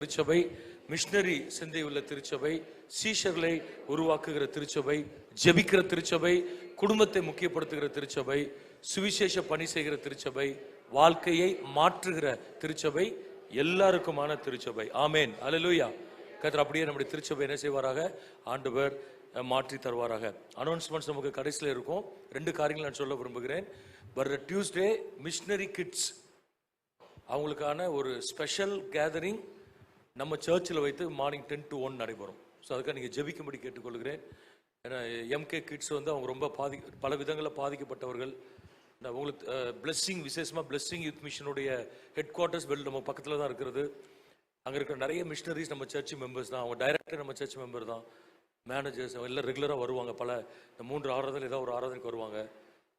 திருச்சபை, மிஷனரி சிந்தை உள்ள திருச்சபை, சீஷர்களை உருவாக்குகிற திருச்சபை, ஜெபிக்கிற திருச்சபை, குடும்பத்தை முக்கியப்படுத்துகிற திருச்சபை, சுவிசேஷ பணி செய்கிற திருச்சபை, வாழ்க்கையை மாற்றுகிற திருச்சபை, எல்லாருக்குமான திருச்சபை. ஆமேன், அல்லேலூயா. கர்த்தர் அப்படியே நம்முடைய திருச்சபை என்ன செய்வாராக, ஆண்டவர் மாற்றி தருவாராக. அனௌன்ஸ்மெண்ட்ஸ் நமக்கு கடைசியில் இருக்கும். 2 காரியங்கள் நான் சொல்ல விரும்புகிறேன். வர்ற டியூஸ்டே மிஷனரி கிட்ஸ் அவங்களுக்கான ஒரு ஸ்பெஷல் கேதரிங் நம்ம சர்ச்சில் வைத்து மார்னிங் 10 to 1 நடைபெறும். ஸோ அதுக்காக நீங்கள் ஜெபிக்கும்படி கேட்டுக்கொள்கிறேன். ஏன்னா எம்கே கிட்ஸ் வந்து அவங்க ரொம்ப பல விதங்களில் பாதிக்கப்பட்டவர்கள். உங்களுக்கு பிளெஸ்ஸிங், விசேஷமாக பிளெஸ்ஸிங் யூத் மிஷனுடைய ஹெட் குவார்ட்டர்ஸ் நம்ம பக்கத்தில் தான் இருக்கிறது. அங்கே இருக்கிற நிறைய மிஷனரிஸ் நம்ம சர்ச் மெம்பர்ஸ் தான். அவங்க டைரக்டர் நம்ம சர்ச் மெம்பர் தான். மேனேஜர்ஸ் எல்லாம் ரெகுலராக வருவாங்க. பல 3 ஆராதனை ஏதாவது ஒரு ஆராதனைக்கு வருவாங்க.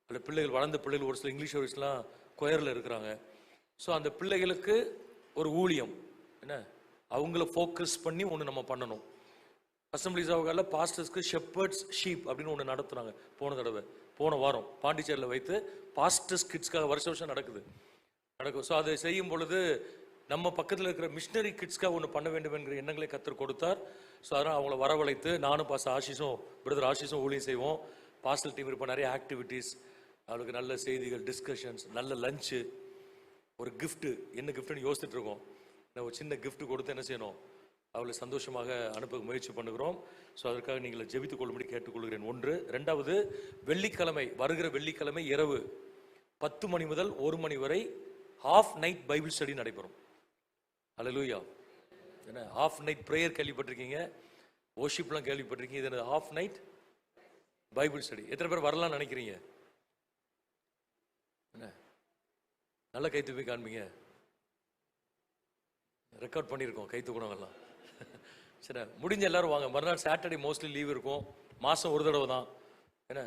அதில் பிள்ளைகள், வளர்ந்த பிள்ளைகள், ஒரு சில இங்கிலீஷ் வயசுலாம் கொயரில் இருக்கிறாங்க. ஸோ அந்த பிள்ளைகளுக்கு ஒரு ஊழியம் என்ன, அவங்கள ஃபோக்கஸ் பண்ணி ஒன்று நம்ம பண்ணணும். அசம்பிளிஸ் ஆகால பாஸ்டர்ஸ்க்கு ஷெப்பர்ட்ஸ் ஷீப் அப்படின்னு ஒன்று நடத்துனாங்க போன வாரம் பாண்டிச்சேரியில் வைத்து. பாஸ்டர்ஸ் கிட்ஸ்க்காக வருஷம் நடக்கும். ஸோ அதை செய்யும் பொழுது நம்ம பக்கத்தில் இருக்கிற மிஷனரி கிட்ஸ்க்காக ஒன்று பண்ண வேண்டும் என்கிற எண்ணங்களை கர்த்தர் கொடுத்தார். ஸோ அதனால் அவங்கள வரவழைத்து நானும் பாஸ்டர் ஆஷிஷும் பிரதர் ஆஷிஷும் ஊழியம் செய்வோம். பாஸ்டல் டீம் இருப்போம். நிறைய ஆக்டிவிட்டீஸ், அவளுக்கு நல்ல செய்திகள், டிஸ்கஷன்ஸ், நல்ல லஞ்சு, ஒரு கிஃப்ட்டு. என்ன கிஃப்ட்டுன்னு யோசிச்சுட்டு இருக்கோம். ஒரு சின்ன கிஃப்ட் கொடுத்து என்ன செய்யணும், அவளை சந்தோஷமாக அனுப்ப முயற்சி பண்ணுகிறோம். ஸோ அதற்காக நீங்கள் ஜெபித்துக் கொள்ளும்படி கேட்டுக்கொள்கிறேன். 1. 2வது, வெள்ளிக்கிழமை, வருகிற வெள்ளிக்கிழமை இரவு 10 மணி முதல் 1 மணி வரை ஹாஃப் நைட் பைபிள் ஸ்டடி நடைபெறும். அல்லேலூயா. என்ன ஹாஃப் நைட் ப்ரேயர் கேள்விப்பட்டிருக்கீங்க, வொர்ஷிப்லாம் கேள்விப்பட்டிருக்கீங்க. இது ஹாஃப் நைட் பைபிள் ஸ்டடி. எத்தனை பேர் வரலாம்னு நினைக்கிறீங்க? என்ன நல்ல கை தூக்கி காண்பீங்க. ரெக்கார்ட் பண்ணியிருக்கோம் கை தூக்கணவெல்லாம். சரி, முடிஞ்ச எல்லாரும் வாங்க. மறுநாள் சாட்டர்டே மோஸ்ட்லி லீவ் இருக்கும். மாதம் ஒரு தடவை தான். என்ன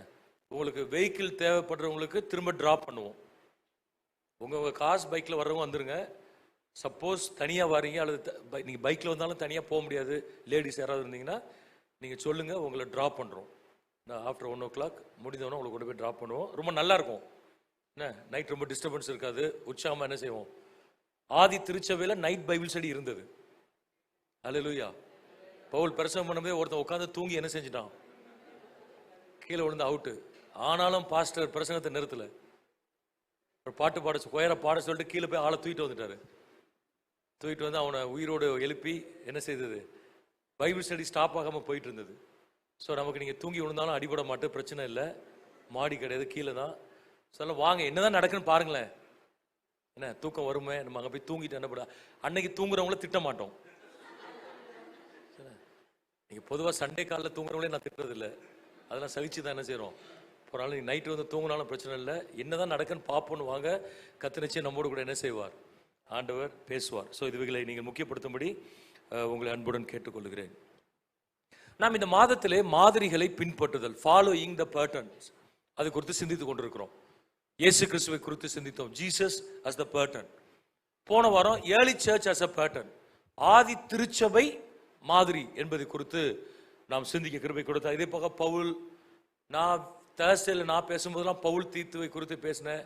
உங்களுக்கு வெஹிக்கிள் தேவைப்படுறவங்களுக்கு திரும்ப ட்ராப் பண்ணுவோம். உங்கள் காசு பைக்கில் வர்றவங்க வந்துருங்க. சப்போஸ் தனியாக வரீங்க அல்லது நீங்கள் பைக்கில் வந்தாலும் தனியாக போக முடியாது, லேடிஸ் யாராவது இருந்தீங்கன்னா நீங்கள் சொல்லுங்கள், உங்களை ட்ராப் பண்ணுறோம். நான் ஆஃப்டர் 1 o'clock முடிஞ்சவொன்னே உங்களை கொண்டு போய் ட்ராப் பண்ணுவோம். ரொம்ப நல்லாயிருக்கும். என்ன நைட் ரொம்ப டிஸ்டர்பன்ஸ் இருக்காது. உற்சாகமாக என்ன செய்வோம். ஆதி திருச்சபையில் நைட் பைபிள் ஸ்டடி இருந்தது. அல்லேலூயா. பவுல் பிரசவம் பண்ணும்போது ஒருத்தன் உட்காந்து தூங்கி என்ன செஞ்சிட்டான், கீழே விழுந்து அவுட்டு. ஆனாலும் பாஸ்டர் பிரசங்கத்தை நிறுத்தல. ஒரு பாட்டு பாட, கொயரை பாட சொல்லிட்டு கீழே போய் ஆளை தூக்கிட்டு வந்துட்டாரு. தூக்கிட்டு வந்து அவனை உயிரோடு எழுப்பி என்ன செய்தது, பைபிள் ஸ்டடி ஸ்டாப் ஆகாமல் போயிட்டு இருந்தது. ஸோ நமக்கு நீங்கள் தூங்கி விழுந்தாலும் அடிபட மாட்டேன், பிரச்சனை இல்லை. மாடி கிடையாது, கீழே தான். சொல்ல வாங்க, என்னதான் நடக்குன்னு பாருங்களேன். என்ன தூக்கம் வருமே, நம்ம அங்கே போய் தூங்கிட்டு என்ன பண்ண. அன்னைக்கு தூங்குறவங்கள திட்ட மாட்டோம். நீங்கள் பொதுவாக சண்டே காலில் தூங்குறவங்களே நான் திட்டுறதில்லை. அதெல்லாம் சகிச்சு தான் என்ன செய்கிறோம். ஒரு நாள் நீங்கள் நைட்டு வந்து தூங்கினாலும் பிரச்சனை இல்லை. என்னதான் நடக்குன்னு பார்ப்போன்னு வாங்க. கத்தினிச்சு நம்மோடு கூட என்ன செய்வார், ஆண்டவர் பேசுவார். ஸோ இதுகளை நீங்கள் முக்கியப்படுத்தும்படி உங்களை அன்புடன் கேட்டுக்கொள்கிறேன். நாம் இந்த மாதத்திலே மாதிரிகளை பின்பற்றுதல், ஃபாலோயிங் த பேட்டர்ன்ஸ், அது குறித்து சிந்தித்து கொண்டிருக்கிறோம். இயேசு கிறிஸ்துவை குறித்து சிந்தித்தோம். Jesus as the pattern. போன வாரம் early church as a pattern, ஆதி திருச்சபை மாதிரி என்பதை குறித்து நாம் சிந்திக்க கிருபை கொடுத்தா. இதே போக பவுல், நான் தேர்ஸ்டேல நான் பேசும்போதெல்லாம் பவுல் தீத்துவை குறித்து பேசினேன்.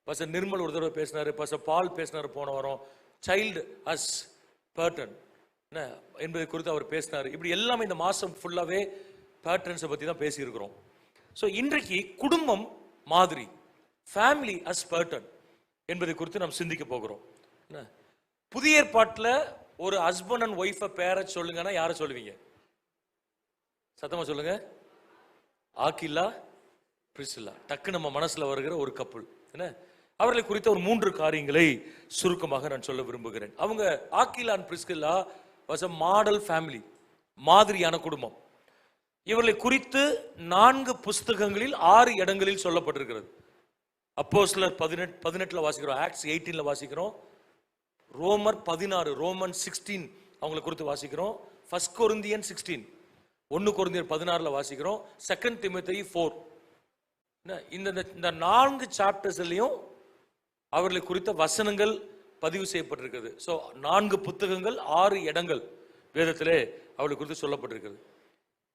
பாஸ்டர் நிர்மல் ஒரு தடவை பேசினாரு, பாஸ்டர் பால் பேசினாரு போன வாரம். சைல்டு அஸ் பேட்டர்ன் என்ன என்பதை குறித்து அவர் பேசினார். இப்படி எல்லாமே இந்த மாதம் ஃபுல்லாகவே பேட்டர்ன்ஸை பற்றி தான் பேசியிருக்கிறோம். ஸோ இன்றைக்கு குடும்பம் மாதிரி, ஃபேமிலி அஸ் பேட்டர்ன் என்பதை குறித்து நாம் சிந்திக்க போகிறோம். என்ன புதிய ஏற்பாட்டில் ஒரு ஹஸ்பண்ட் அண்ட் ஒய்ஃபை பேரை சொல்லுங்கன்னா யாரை சொல்லுவீங்க? சத்தமாக சொல்லுங்க. Aquila, Priscilla. டக்கு நம்ம மனசில் வருகிற ஒரு கப்புள். என்ன அவர்களை குறித்த ஒரு 3 காரியங்களை சுருக்கமாக நான் சொல்ல விரும்புகிறேன். அவங்க Aquila and Priscilla was a model family, மாதிரியான குடும்பம். இவர்களை குறித்து 4 புஸ்தகங்களில் 6 இடங்களில் சொல்லப்பட்டிருக்கிறது. அப்போஸ்தலர் 18 வாசிக்கிறோம், ஆக்ட்ஸ் 18 வாசிக்கிறோம், ரோமர் 16, ரோமன் 16 அவங்களை குறித்து வாசிக்கிறோம், 1 கொரிந்தியன் 16, 1 கொரிந்தியர் 16 வாசிக்கிறோம், 2 திமோத்தேயு 4. இந்த 4 சாப்டர்ஸ்லையும் அவர்களை குறித்த வசனங்கள் பதிவு செய்யப்பட்டிருக்கிறது. ஸோ 4 புத்தகங்கள் 6 இடங்கள் வேதத்திலே அவர்களை குறித்து சொல்லப்பட்டிருக்கிறது.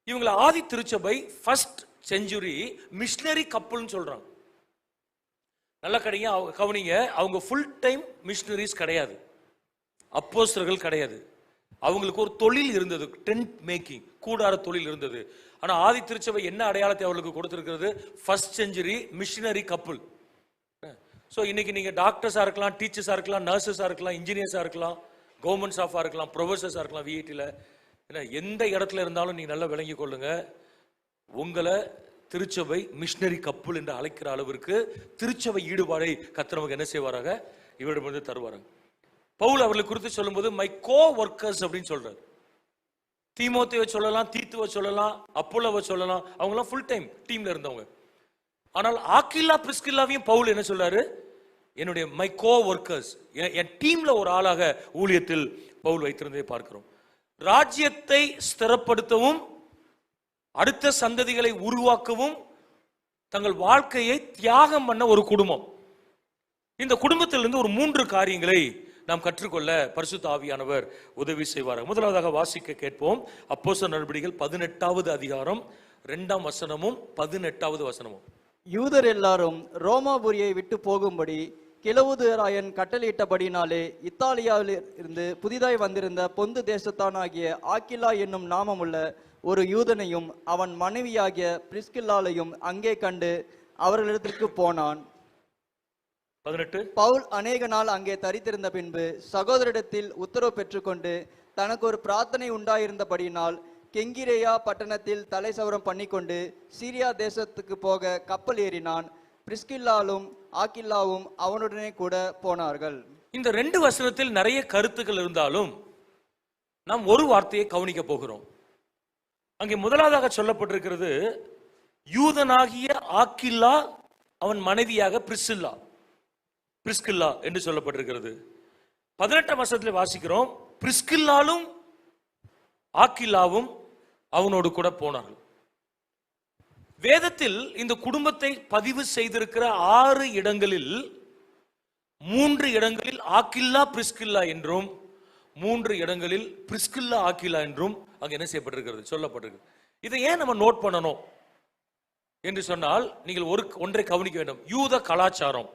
இவங்களை ஆதி திருச்சபை ஃபர்ஸ்ட் செஞ்சுரி மிஷனரி கப்புள்னு சொல்றாங்க. நல்ல கவனிங்க, அவங்க ஃபுல் டைம் மிஷனரிஸ் கிடையாது, அப்போஸ்தலர்கள் கிடையாது. அவங்களுக்கு ஒரு தொழில் இருந்தது, டென்ட் மேக்கிங், கூடார தொழில் இருந்தது. ஆனா ஆதி திருச்சபை என்ன அடையாளத்தை அவர்களுக்கு கொடுத்திருக்கிறது? First century missionary couple. So இன்னைக்கு நீங்க டாக்டர்ஸா இருக்கலாம், டீச்சர்ஸா இருக்கலாம், நர்சஸா இருக்கலாம், இன்ஜினியர்ஸா இருக்கலாம், கவர்மெண்ட் ஸ்டாஃபா இருக்கலாம், ப்ரொஃபஸர்ஸா இருக்கலாம், விஐடியில், ஏன்னா எந்த இடத்துல இருந்தாலும் நீங்க நல்லா விளங்கி கொள்ளுங்க, உங்களை திருச்சபை மிஷினரி கப்புள் என்று அழைக்கிற அளவிற்கு திருச்சபை ஈடுபாடை கர்த்தர் நமக்கு என்ன செய்வாராக? இவரிடமிருந்து தருவாராங்க. பவுல் அவர்களுக்கு குறித்து சொல்லும்போது மை கோ ஒர்க்கர்ஸ் அப்படின்னு சொல்றாரு. தீமோத்தேவை சொல்லலாம், தீத்துவை சொல்லலாம், அப்போலோவை சொல்லலாம், அவங்களாம் ஃபுல் டைம் டீம்ல இருந்தவங்க. ஆனால் ஆக்கில்லா பிரிஸ்கில்லாவையும் பவுல் என்ன சொல்றாரு? என்னுடைய மை கோ ஒர்க்கர்ஸ், என் டீம்ல ஒரு ஆளாக ஊழியத்தில் பவுல் வைத்திருந்ததை பார்க்கிறோம். ராஜ்யத்தை ஸ்திரப்படுத்தவும் அடுத்த சந்ததிகளை உருவாக்கவும் தங்கள் வாழ்க்கையை தியாகம் பண்ண ஒரு குடும்பம். இந்த குடும்பத்திலிருந்து ஒரு 3 காரியங்களை நாம் கற்றுக்கொள்ள பரிசுத்த ஆவியானவர் உதவி செய்வார். முதலாவதாக வாசிக்க கேட்போம். அப்போஸ்தலர் நடபடிகள் 18வது அதிகாரம் 2ஆம் வசனமும் 18வது வசனமும். யூதர் எல்லாரும் ரோமாபுரியை விட்டு போகும்படி கிழவுதராயன் கட்டளையிட்டபடினாலே இத்தாலியாவில் இருந்து புதிதாய் வந்திருந்த பொந்து தேசத்தானாகிய ஆக்கிலா என்னும் நாமமுள்ள ஒரு யூதனையும் அவன் மனைவியாகிய பிரிஸ்கில்லாலையும் அங்கே கண்டு அவர்களிடத்திற்கு போனான். 18. பவுல் அநேக நாள் அங்கே தரித்திருந்த பின்பு சகோதரிடத்தில் உத்தரவு பெற்றுக்கொண்டு தனக்கு ஒரு பிரார்த்தனை உண்டாயிருந்தபடினால் கெங்கிரேயா பட்டணத்தில் தலை சவரம் பண்ணிக்கொண்டு சீரியா தேசத்துக்கு போக கப்பல் ஏறினான். பிரிஸ்கில்லாலும் ஆக்கில்லாவும் அவனுடனே கூட போனார்கள். இந்த 2 வசனத்தில் நிறைய கருத்துக்கள் இருந்தாலும் நாம் ஒரு வார்த்தையை கவனிக்க போகிறோம். அங்கே முதலாவதாக சொல்லப்பட்டிருக்கிறது, யூதனாகிய ஆக்கில்லா அவன் மனைவியாக பிரிஸ்கில்லா என்று சொல்லப்பட்டிருக்கிறது. 18ஆம் வசனத்தில் வாசிக்கிறோம், பிரிஸ்கில்லாலும் ஆக்கில்லாவும் அவனோடு கூட போனார்கள். வேதத்தில் இந்த குடும்பத்தை பதிவு செய்திருக்கிற 6 இடங்களில் 3 இடங்களில் ஆக்கில்லா பிரிஸ்கில்லா என்றும் 3 இடங்களில் பிரிஸ்கில்லா ஆக்கில்லா என்றும் அங்க என்ன செய்யப்பட்டிருக்கிறது? சொல்லப்பட்டிருக்கு. இதை ஏன் நம்ம நோட் பண்ணணும் என்று சொன்னால், நீங்கள் ஒன்றை கவனிக்க வேண்டும். யூத கலாச்சாரம்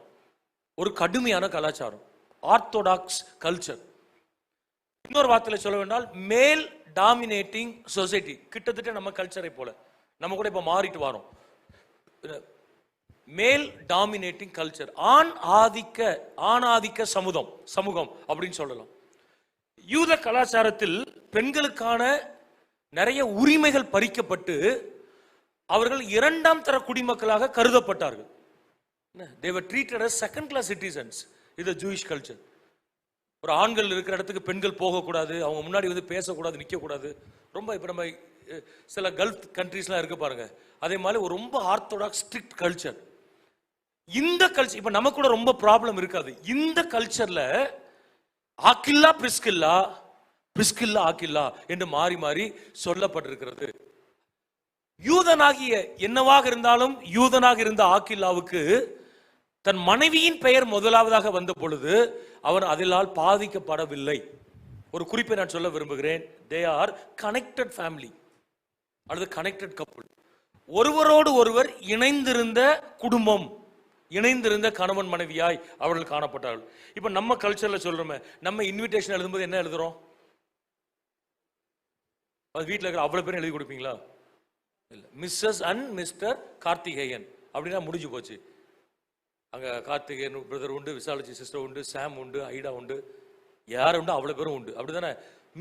ஒரு கடுமையான கலாச்சாரம், ஆர்த்தோடாக்ஸ் கல்ச்சர். இன்னொரு வார்த்தையில சொல்ல வேண்டால் மேல் டாமினேட்டிங் சொசைட்டி. கிட்டத்தட்ட நம்ம கல்ச்சரை போல நம்ம கூட இப்ப மாறிட்டு வரோம். மேல் டாமினேட்டிங் கல்ச்சர், ஆணாதிக்க சமூகம் அப்படின்னு சொல்லலாம். யூத கலாச்சாரத்தில் பெண்களுக்கான நிறைய உரிமைகள் பறிக்கப்பட்டு அவர்கள் 2ஆம் தர குடிமக்களாக கருதப்பட்டார்கள். They were treated as second class citizens. இது ஜூயிஷ் கல்ச்சர். ஒரு ஆண்கள் இருக்கிற இடத்துக்கு பெண்கள் போகக்கூடாது, அவங்க முன்னாடி வந்து பேசக்கூடாது, நிற்கக்கூடாது. ரொம்ப இப்போ நம்ம சில கல்ஃப் கண்ட்ரீஸ்லாம் இருக்கு பாருங்க, அதே மாதிரி ஒரு ரொம்ப ஆர்த்தோடாக்ஸ் ஸ்ட்ரிக்ட் கல்ச்சர். இந்த கல்ச்சர் இப்போ நமக்கு கூட ரொம்ப ப்ராப்ளம் இருக்காது. இந்த கல்ச்சர்ல ஆக்கில்லா பிரிஸ்கில்லா, பிரிஸ்கில்லா ஆக்கில்லா என்று மாறி மாறி சொல்லப்பட்டிருக்கிறது. யூதனாகிய என்னவாக இருந்தாலும் யூதனாக இருந்த ஆக்கில்லாவுக்கு தன் மனைவியின் பெயர் முதலாவதாக வந்த பொழுது அவன் அதிலால் பாதிக்கப்படவில்லை. ஒரு குறிப்பை நான் சொல்ல விரும்புகிறேன். தே ஆர் கனெக்டட் ஃபேமிலி அல்லது கனெக்டட் கப்புள். ஒருவரோடு ஒருவர் இணைந்திருந்த குடும்பம், இணைந்திருந்த கணவன் மனைவியாய் அவர்கள் காணப்பட்டார்கள். இப்ப நம்ம கல்ச்சர்ல சொல்றோமே, நம்ம இன்விடேஷன் எழுதும்போது என்ன எழுதுறோம்? வீட்டில் இருக்கிற அவ்வளவு பேரும் எழுதி கொடுப்பீங்களா? இல்ல, மிஸ்ஸஸ் அண்ட் மிஸ்டர் கார்த்திகேயன் அப்படின்னா முடிஞ்சு போச்சு. அங்க கார்த்திகேயன் பிரதர் உண்டு, விசாலட்சி சிஸ்டர் உண்டு, சாம் உண்டு, ஐடா உண்டு, யார் உண்டு அவ்வளவு பேரும் உண்டு. அப்படிதானே?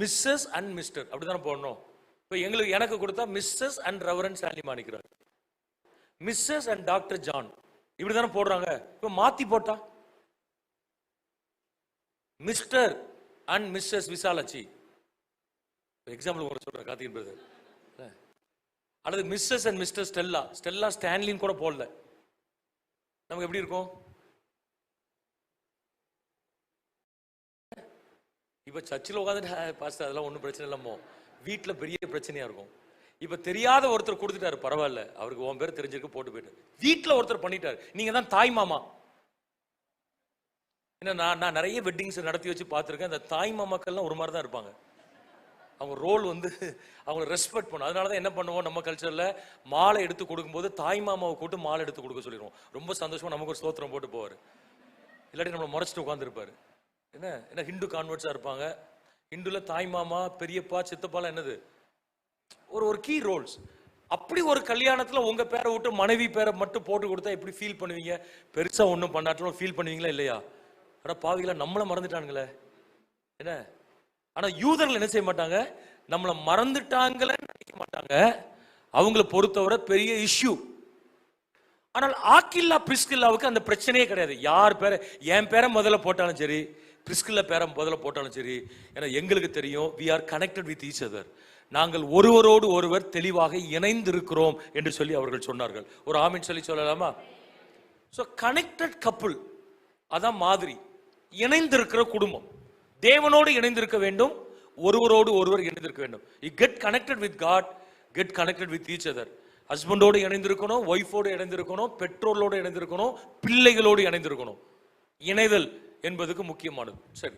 மிஸ்ஸஸ் அண்ட் மிஸ்டர் அப்படித்தானே போடணும். இப்போ எனக்கு கொடுத்தா மிஸ்ஸஸ் அண்ட் ரெவரண்ட் சாலி மாணிக்கிறார், மிஸ்ஸஸ் அண்ட் டாக்டர் ஜான் இப்படிதானே போடுறாங்க. இப்போ மாத்தி போட்டா Mister and Mrs Visalakshi, example உங்களுக்கு சொல்றேன், கார்த்திகேயன் பிரதர். அல்லது மிஸ்ஸஸ் அண்ட் மிஸ்டர் ஸ்டெல்லா ஸ்டான்லின்னு கூட போடல. நமக்கு எப்படி இருக்கும்? இப்ப சர்ச்சில் உட்காந்துட்டு பாஸ்டர் அதெல்லாம் ஒன்றும் பிரச்சனை இல்லாமோ, வீட்டில் பெரிய பிரச்சனையா இருக்கும். இப்ப தெரியாத ஒருத்தர் கொடுத்துட்டாரு, பரவாயில்ல, அவருக்கு உன் பேர் தெரிஞ்சிருக்கு போட்டு போயிட்டு. வீட்டில் ஒருத்தர் பண்ணிட்டாரு, நீங்க தான் தாய் மாமா. ஏன்னா நான் நிறைய வெட்டிங்ஸ் நடத்தி வச்சு பார்த்துருக்கேன். அந்த தாய் மாமாக்கள்லாம் ஒரு மாதிரி தான் இருப்பாங்க. அவங்க ரோல் வந்து அவங்க ரெஸ்பெக்ட் பண்ணும். அதனால தான் என்ன பண்ணுவோம், நம்ம கல்ச்சரில் மாலை எடுத்து கொடுக்கும்போது தாய் மாமாவை கூட்டு மாலை எடுத்து கொடுக்க சொல்லிடுவோம். ரொம்ப சந்தோஷமா நமக்கு ஒரு ஸ்தோத்திரம் போட்டு போவார். இல்லாட்டி நம்மளை முறைச்சிட்டு உட்காந்துருப்பாரு. என்ன ஹிந்து கான்வெர்ட்ஸாக இருப்பாங்க, இந்துல தாய் மாமா, பெரியப்பா, சித்தப்பாலாம் என்னது, ஒரு கீ ரோல்ஸ். அப்படி ஒரு கல்யாணத்துல உங்க பேரை விட்டு மனைவி பேரை மட்டும் போட்டு கொடுத்தா எப்படி ஃபீல் பண்ணுவீங்க? பெருசா ஒன்றும் பண்ணாட்டும் ஃபீல் பண்ணுவீங்களா இல்லையா? ஆனா பாவிகளா நம்மள மறந்துட்டானுங்களே என்ன. ஆனா யூதர்கள் என்ன செய்ய மாட்டாங்க, நம்மள மறந்துட்டாங்களன்னு நினைக்க மாட்டாங்க. அவங்கள பொறுத்தவரை பெரிய இஷ்யூ. ஆனால் ஆக்கில்லா பிரிஸ்கில்லாவுக்கு அந்த பிரச்சனையே கிடையாது. யார் பேரை, என் பேரை முதல்ல போட்டாலும் சரி, பிரிஸ்கில்லா பேரை முதல்ல போட்டாலும் சரி, ஏன்னா எங்களுக்கு தெரியும் we are connected with each other. நாங்கள் ஒருவரோடு ஒருவர் தெளிவாக இணைந்திருக்கிறோம் என்று சொல்லி அவர்கள் சொன்னார்கள். ஒரு ஆமீன் சொல்லி சொல்லலாமா? ஸோ கனெக்டட் கப்புள், அதான் மாதிரி. இணைந்திருக்கிற குடும்பம், தேவனோடு இணைந்திருக்க வேண்டும், ஒருவரோடு ஒருவர் இணைந்திருக்க வேண்டும். You get connected with God, get connected with each other. ஹஸ்பண்டோடு இணைந்திருக்கணும், ஒய்ஃபோடு இணைந்திருக்கணும், பெற்றோர்களோடு இணைந்திருக்கணும், பிள்ளைகளோடு இணைந்திருக்கணும். இணைதல் என்பதுக்கு முக்கியமானது. சரி,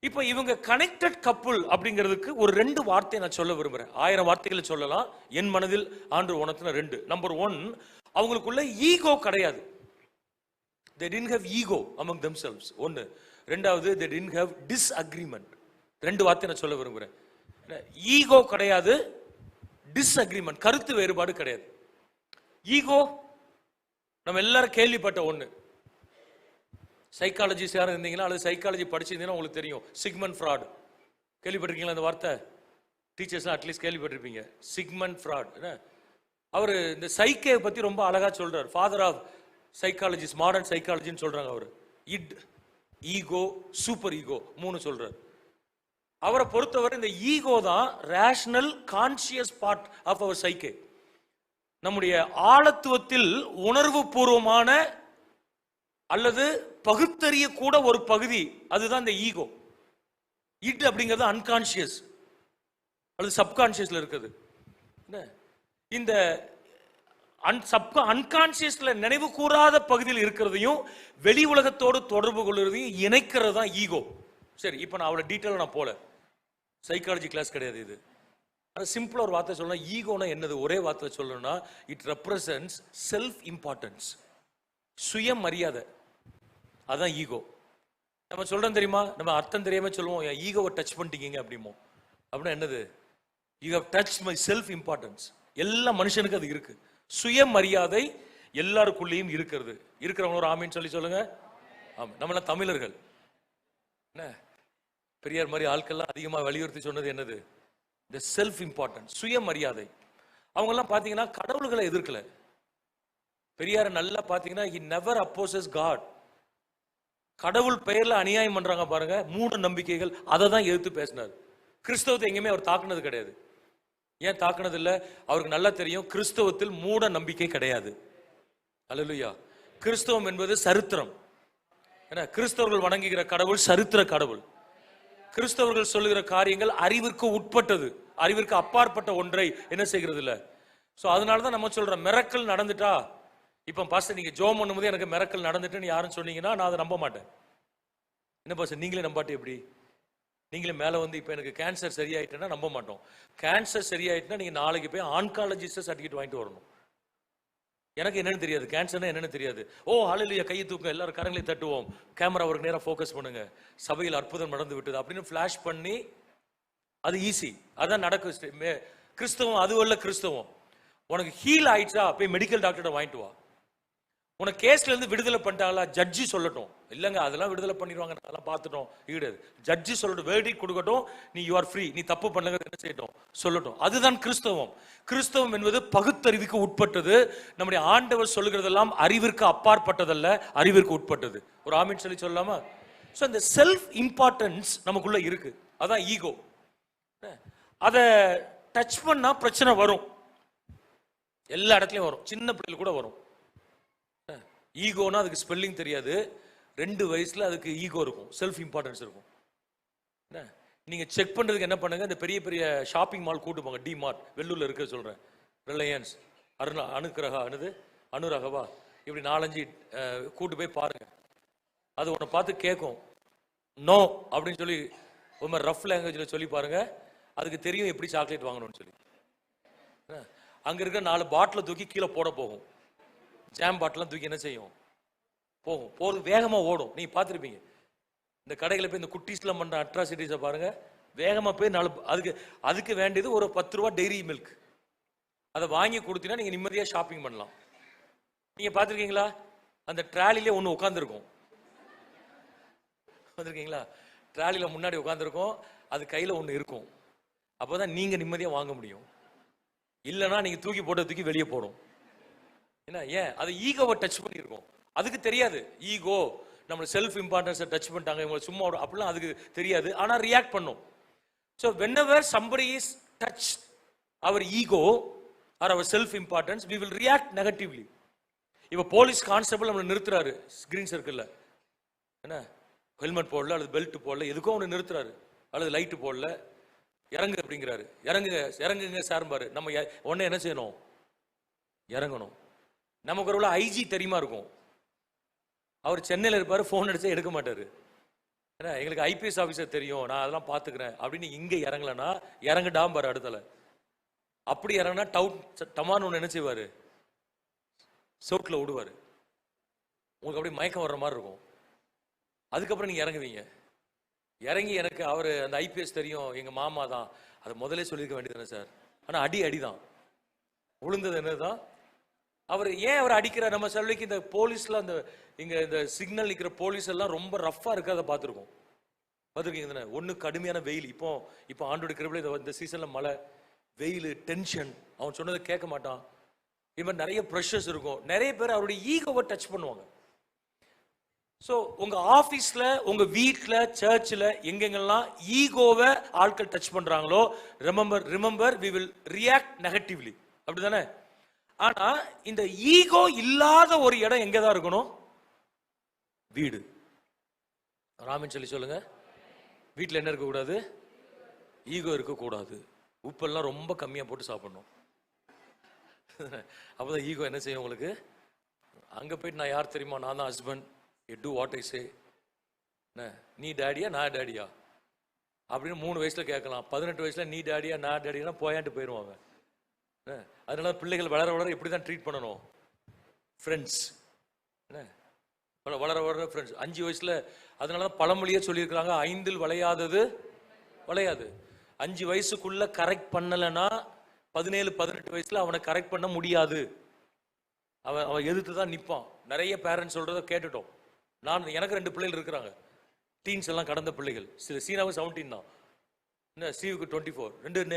இப்போ இவங்க கனெக்டட் கப்புள் அப்படிங்கிறதுக்கு ஒரு 2 வார்த்தை நான் சொல்ல விரும்புறேன். 1000 வார்த்தைகளை சொல்லலாம், என் மனதில் ஆண்டு உணர்த்தின 2. நம்பர் 1, அவங்களுக்குள்ள ஈகோ கிடையாது. They didn't have ego among themselves. 1. 2வது, they didn't have disagreement. 2 வார்த்தை நான் சொல்ல விரும்புறேன். ஈகோ கிடையாது, டிஸ்அக்ரிமெண்ட், கருத்து வேறுபாடு கிடையாது. ஈகோ நம்ம எல்லாரும் கேள்விப்பட்ட ஒண்ணு. சைக்காலஜிஸ்ட் யாரும் இருந்தீங்கன்னா அல்லது சைக்காலஜி படிச்சிருந்தீங்கன்னா உங்களுக்கு தெரியும், சிக்மண்ட் ஃப்ராய்ட். கேள்விப்பட்டிருக்கீங்களா அந்த வார்த்தை? டீச்சர்ஸ்லாம் அட்லீஸ்ட் கேள்விப்பட்டிருப்பீங்க. சிக்மண்ட் ஃப்ராய்ட் அவர் இந்த சைக்கே பத்தி ரொம்ப அழகா சொல்றார். ஃபாதர் ஆஃப் சைக்காலஜிஸ்ட், மாடர்ன் சைக்காலஜின்னு சொல்றாங்க அவர். இட், ஈகோ, சூப்பர் ஈகோ 3 சொல்றார். அவரை பொறுத்தவரை இந்த ஈகோ தான் ரேஷனல் கான்சியஸ் பார்ட் ஆஃப் அவர் சைக்கே. நம்முடைய ஆழத்துவத்தில் உணர்வு பூர்வமான அல்லது பகுத்தறிய கூட ஒரு பகுதி, அதுதான் இந்த ஈகோ. இட் அப்படிங்கிறது அன்கான்சியஸ் அல்லது சப்கான்சியஸ்ல இருக்குது. இந்த அன்கான்சியஸ்ல நினைவு கூறாத பகுதியில் இருக்கிறதையும் வெளி உலகத்தோடு தொடர்பு கொள்வதையும் இணைக்கிறது தான் ஈகோ. சரி, இப்போ நான் அவ்வளோ டீட்டெயிலாக நான் போல, சைக்காலஜி கிளாஸ் கிடையாது இது. சிம்பிளா ஒரு வார்த்தை சொல்லணும், ஈகோனா என்னது? ஒரே வார்த்தை சொல்லணும்னா இட் ரெப்ரசன்ட்ஸ் செல்ஃப் இம்பார்ட்டன்ஸ், சுயமரியாதை. அதான் ஈகோ. நம்ம சொல்றோம் தெரியுமா, நம்ம அர்த்தம் தெரியாம சொல்லுவோம், என் ஈகோவை டச் பண்ணிட்டீங்க அப்படிமோ. அப்படின்னா என்னது? You have touch my self importance. எல்லா மனுஷனுக்கு அது இருக்கு. சுயமரியாதை எல்லாருக்குள்ளேயும் இருக்கிறது. இருக்கிறவங்க ஒரு ஆமீன் சொல்லி சொல்லுங்க. ஆமா, நம்மளாம் தமிழர்கள் என்ன, பெரியார் மாதிரி ஆட்கள்லாம் அதிகமாக வலியுறுத்தி சொன்னது என்னது? இந்த செல்ஃப் இம்பார்ட்டன்ஸ், சுயமரியாதை. அவங்கெல்லாம் பார்த்தீங்கன்னா கடவுள்களை எதிர்க்கல. பெரியார் நல்லா பார்த்தீங்கன்னா he never opposes God. கடவுள் பெயர்ல அநியாயம் பண்றாங்க பாருங்க, மூட நம்பிக்கைகள், அதை தான் எதிர்த்து பேசினார். கிறிஸ்தவத்தை எங்கேயுமே அவர் தாக்குனது கிடையாது. ஏன் தாக்குனது இல்லை? அவருக்கு நல்லா தெரியும் கிறிஸ்தவத்தில் மூட நம்பிக்கை கிடையாது. அல்லேலூயா. கிறிஸ்தவம் என்பது சரித்திரம். ஏன்னா கிறிஸ்தவர்கள் வணங்குகிற கடவுள் சரித்திர கடவுள். கிறிஸ்தவர்கள் சொல்லுகிற காரியங்கள் அறிவிற்கு உட்பட்டது, அறிவிற்கு அப்பாற்பட்ட ஒன்றை என்ன செய்கிறது இல்லை. ஸோ அதனால தான் நம்ம சொல்றோம், மிரக்கல் நடந்துட்டா, இப்போ பாஸ்டர் நீங்க ஜோம் பண்ணும்போது எனக்கு மிரக்கல் நடந்துட்டுன்னு யாரும் சொன்னீங்கன்னா நான் அதை நம்ப மாட்டேன். என்ன பாஸ்டர் நீங்களே நம்பாட்டி எப்படி? நீங்களே மேலே வந்து இப்போ எனக்கு கேன்சர் சரியாயிட்டேன்னா நம்ப மாட்டோம். கேன்சர் சரியாயிட்டுனா நீங்கள் நாளைக்கு போய் ஆன்காலஜிஸ்ட் சர்டிஃபிகேட் வாங்கிட்டு வரணும். எனக்கு என்னன்னு தெரியாது, கேன்சர்னா என்னன்னு தெரியாது. ஓ ஹல்லேலூயா, கையை தூக்க, எல்லாரும் கரங்களை தட்டுவோம், கேமரா அவருக்கு நேராக ஃபோக்கஸ் பண்ணுங்க, சபையில் அற்புதம் நடந்து விட்டது அப்படின்னு ஃபிளாஷ் பண்ணி, அது ஈஸி, அதான் நடக்கும். கிறிஸ்தவம் அதுவல்ல. கிறிஸ்தவம் உனக்கு ஹீல் ஆயிடுச்சா போய் மெடிக்கல் டாக்டர்கிட்ட வாங்கிட்டு வா. உனக்கு கேஸ்ல இருந்து விடுதலை பண்ணிட்டாங்களா, ஜட்ஜி சொல்லட்டும். இல்லைங்க அதெல்லாம் விடுதலை பண்ணிடுவாங்க, அதெல்லாம் பார்த்துட்டோம். கிடையாது, ஜட்ஜி சொல்லட்டும், வேர்டிக் கொடுக்கட்டும், நீ யூ ஆர் ஃப்ரீ, நீ தப்பு பண்ணல என்ன செய்யட்டும் சொல்லட்டும். அதுதான் கிறிஸ்தவம். கிறிஸ்தவம் என்பது பகுத்தறிவுக்கு உட்பட்டது. நம்முடைய ஆண்டவர் சொல்லுகிறதெல்லாம் அறிவிற்கு அப்பாற்பட்டதல்ல, அறிவிற்கு உட்பட்டது. ஒரு ஆமீன் சொல்லி சொல்லலாமா? ஸோ இந்த செல்ஃப் இம்பார்ட்டன்ஸ் நமக்குள்ள இருக்கு, அதான் ஈகோ. அதை டச் பண்ணா பிரச்சனை வரும், எல்லா இடத்துலையும் வரும், சின்ன பிள்ளைகள் கூட வரும். ஈகோனா அதுக்கு ஸ்பெல்லிங் தெரியாது, 2 வயசுல அதுக்கு ஈகோ இருக்கும், செல்ஃப் இம்பார்ட்டன்ஸ் இருக்கும். நீங்க செக் பண்றதுக்கு என்ன பண்ணுங்க, இந்த பெரிய பெரிய ஷாப்பிங் மால் கூட்டு போங்க, டி மார்ட் வெள்ளூர்ல இருக்க சொல்றேன், ரிலையன்ஸ், அனுக்கிரகா, அனுராகவா, இப்படி 4-5 கூட்டு போய் பாருங்க. அது உன்னை பார்த்து கேட்கும், நோ அப்படின்னு சொல்லி ஒரு மாதிரி ரஃப் லாங்குவேஜ்ல சொல்லி பாருங்க, அதுக்கு தெரியும் எப்படி சாக்லேட் வாங்கணும்னு சொல்லி. அங்க இருக்க 4 பாட்டில தூக்கி கீழே போட போகும், ஜாம் பாட்டிலாம் தூக்கி என்ன செய்யும், போகும், போறது வேகமா ஓடும். நீங்க பார்த்துருப்பீங்க இந்த கடைகளை போய் இந்த குட்டீஸ்லாம் பண்ற அட்ராசிட்டிஸை பாருங்க, வேகமா போய் அதுக்கு வேண்டியது ஒரு 10 ரூபா டெய்ரி மில்க். அதை வாங்கி கொடுத்தீங்கன்னா நீங்க நிம்மதியா ஷாப்பிங் பண்ணலாம். நீங்க பாத்திருக்கீங்களா? அந்த ட்ராலிலே ஒண்ணு உட்காந்துருக்கும். பார்த்துருக்கீங்களா? ட்ராலியில முன்னாடி உட்காந்துருக்கும், அது கையில ஒண்ணு இருக்கும். அப்போதான் நீங்க நிம்மதியா வாங்க முடியும். இல்லைன்னா நீங்க தூக்கி தூக்கி வெளியே போடும். என்ன ஏன்? அது ஈகோவை டச் பண்ணியிருக்கோம். அதுக்கு தெரியாது ஈகோ நம்ம செல்ஃப் இம்பார்ட்டன்ஸை டச் பண்ணிட்டாங்க இவங்க சும்மா அப்படிலாம் அதுக்கு தெரியாது. ஆனா ரியாக்ட் பண்ணும். So whenever somebody is touched our ego or our self importance, we will react negatively. இப்போ போலீஸ் கான்ஸ்டபிள் நம்மளை நிறுத்துறாரு கிரீன் சர்க்கிள்ல, என்ன ஹெல்மெட் போடல அல்லது பெல்ட் போடல, எதுக்கோ ஒன்று நிறுத்துறாரு, அல்லது லைட்டு போடல, இறங்கு அப்படிங்கிறாரு. இறங்குங்க சார்பாரு. நம்ம உடனே என்ன செய்யணும்? இறங்கணும். நமக்கு ஒரு ஐஜி தெரியுமா இருக்கும், அவர் சென்னையில் இருப்பாரு, ஃபோன் அடிச்சா எடுக்க மாட்டாரு. ஏன்னா எங்களுக்கு ஐபிஎஸ் ஆஃபீஸர் தெரியும், நான் அதெல்லாம் பார்த்துக்கிறேன் அப்படின்னு இங்கே இறங்கலன்னா இறங்குடாம் பாரு அடுத்தல. அப்படி இறங்கினா டமான்னு ஒன்று என்ன செய்வார்? சோட்டில் விடுவார். உங்களுக்கு அப்படி மயக்கம் வர்ற மாதிரி இருக்கும். அதுக்கப்புறம் நீங்கள் இறங்குவீங்க. இறங்கி எனக்கு அவர் அந்த ஐபிஎஸ் தெரியும், எங்கள் மாமா தான், அதை முதலே சொல்லியிருக்க வேண்டியதுதானே சார். ஆனால் அடிதான் விழுந்தது. என்னதான் அவர் ஏன் அவர் அடிக்கிறார்? நம்ம சொல்லிக்கு இந்த போலீஸ்ல அந்த இங்க இந்த சிக்னல் நிற்கிற போலீஸ் எல்லாம் ரொம்ப ரஃபா இருக்கிறத பார்த்துருக்கோம். பார்த்துருக்கீங்க? ஒன்று கடுமையான வெயில். இப்போ ஆண்டோட கிருபையில இந்த சீசன்ல மழை, வெயில், டென்ஷன், அவன் சொன்னதை கேட்க மாட்டான். இது மாதிரி நிறைய ப்ரெஷர்ஸ் இருக்கும். நிறைய பேர் அவருடைய ஈகோவை டச் பண்ணுவாங்க. ஸோ உங்க ஆஃபீஸ்ல, உங்க வீட்டில், சர்ச்சில், எங்கெங்கெல்லாம் ஈகோவை ஆட்கள் டச் பண்றாங்களோ, remember we will react negatively. அப்படிதானே? ஆனா இந்த ஈகோ இல்லாத ஒரு இடம் எங்கதான் இருக்கணும்? வீடு. ராமன் சொல்லி சொல்லுங்க. வீட்டில் என்ன இருக்கக்கூடாது? ஈகோ இருக்கக்கூடாது. உப்பெல்லாம் ரொம்ப கம்மியா போட்டு சாப்பிடணும். அப்பதான் ஈகோ என்ன செய்யும் உங்களுக்கு? அங்க போயிட்டு நான் யார் தெரியுமா, நான் தான் husband, you do what I say. நீ டேடியா நான் டேடியா அப்படின்னு 3 வயசுல கேட்கலாம். 18 வயசுல நீ டேடியா நான் டேடியா போயான்ட்டு போயிடுவாங்க. அதனால பிள்ளைகள் வளர இப்படிதான் ட்ரீட் பண்ணணும். ஃப்ரெண்ட்ஸ் வளர ஃப்ரெண்ட்ஸ். 5 வயசுல அதனால பழமொழியே சொல்லியிருக்கிறாங்க, 5 வளையாதது வளையாது. 5 வயசுக்குள்ள கரெக்ட் பண்ணலன்னா 17-18 வயசுல அவனை கரெக்ட் பண்ண முடியாது. அவன் எதிர்த்து தான் நிற்பான். நிறைய பேரண்ட்ஸ் சொல்றத கேட்டுட்டோம். எனக்கு 2 பிள்ளைகள் இருக்கிறாங்க, டீன்ஸ் எல்லாம் கடந்த பிள்ளைகள். சீனாவுக்கு 17 தான், என்ன சீவுக்கு 24.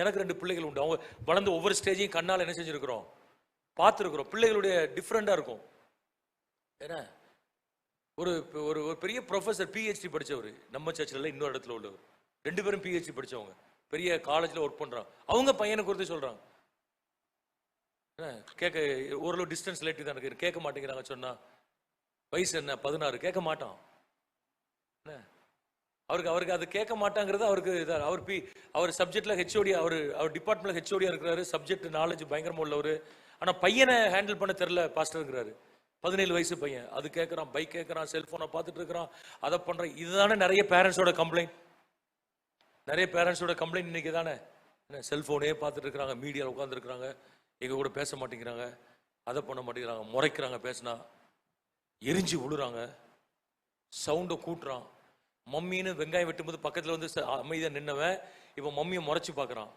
எனக்கு 2 பிள்ளைகள் உண்டு. அவங்க வளர்ந்து ஒவ்வொரு ஸ்டேஜையும் கண்ணால் என்ன செஞ்சிருக்கிறோம், பார்த்துருக்குறோம். பிள்ளைகளுடைய டிஃப்ரெண்டா இருக்கும். ஏன்னா ஒரு ஒரு பெரிய ப்ரொஃபஸர் பிஹெச்டி படிச்சவர் நம்ம சர்ச்சில், இன்னொரு இடத்துல உள்ளவர். 2 பேரும் பிஹெச்டி படிச்சவங்க, பெரிய காலேஜ்ல ஒர்க் பண்றாங்க. அவங்க பையனை குறித்து சொல்றாங்க, கேட்க ஓரளவு டிஸ்டன்ஸ் லேட்டி தான் இருக்கு, கேட்க மாட்டேங்கிறாங்க. சொன்னா வயசு என்ன 16, கேட்க மாட்டான். அவருக்கு அது கேட்க மாட்டாங்கிறது அவருக்கு. அவர் சப்ஜெக்ட்ல ஹெச்ஓடி, அவர் டிபார்ட்மெண்ட்ல ஹெச்ஓடியா இருக்கிறாரு, சப்ஜெக்ட் நாலேஜ் பயங்கரமா உள்ளவர். ஆனா பையனை ஹேண்டில் பண்ண தெரியல பாஸ்டர் இருக்கிறாரு. 17 வயசு பையன், அது கேட்கறான், பைக் கேட்கறான், செல்போனை பார்த்துட்டு இருக்கிறான், அதை பண்றான். இதுதானே நிறைய பேரண்ட்ஸோட கம்ப்ளைண்ட். நிறைய பேரண்ட்ஸோட கம்ப்ளைண்ட் இன்னைக்கு தானே, செல்போனே பார்த்துட்டு இருக்கிறாங்க, மீடியாவில் உட்காந்துருக்குறாங்க, எங்க கூட பேச மாட்டேங்கிறாங்க, அதை பண்ண மாட்டேங்கிறாங்க, முறைக்கிறாங்க, பேசினா எரிஞ்சு விழுறாங்க, சவுண்டை கூட்டுறான். மம்மின்னு வெங்காயம் வெட்டும்போது பக்கத்தில் வந்து அமைதியாக நின்னவன் இப்போ மம்மியை முறைச்சு பார்க்குறான்.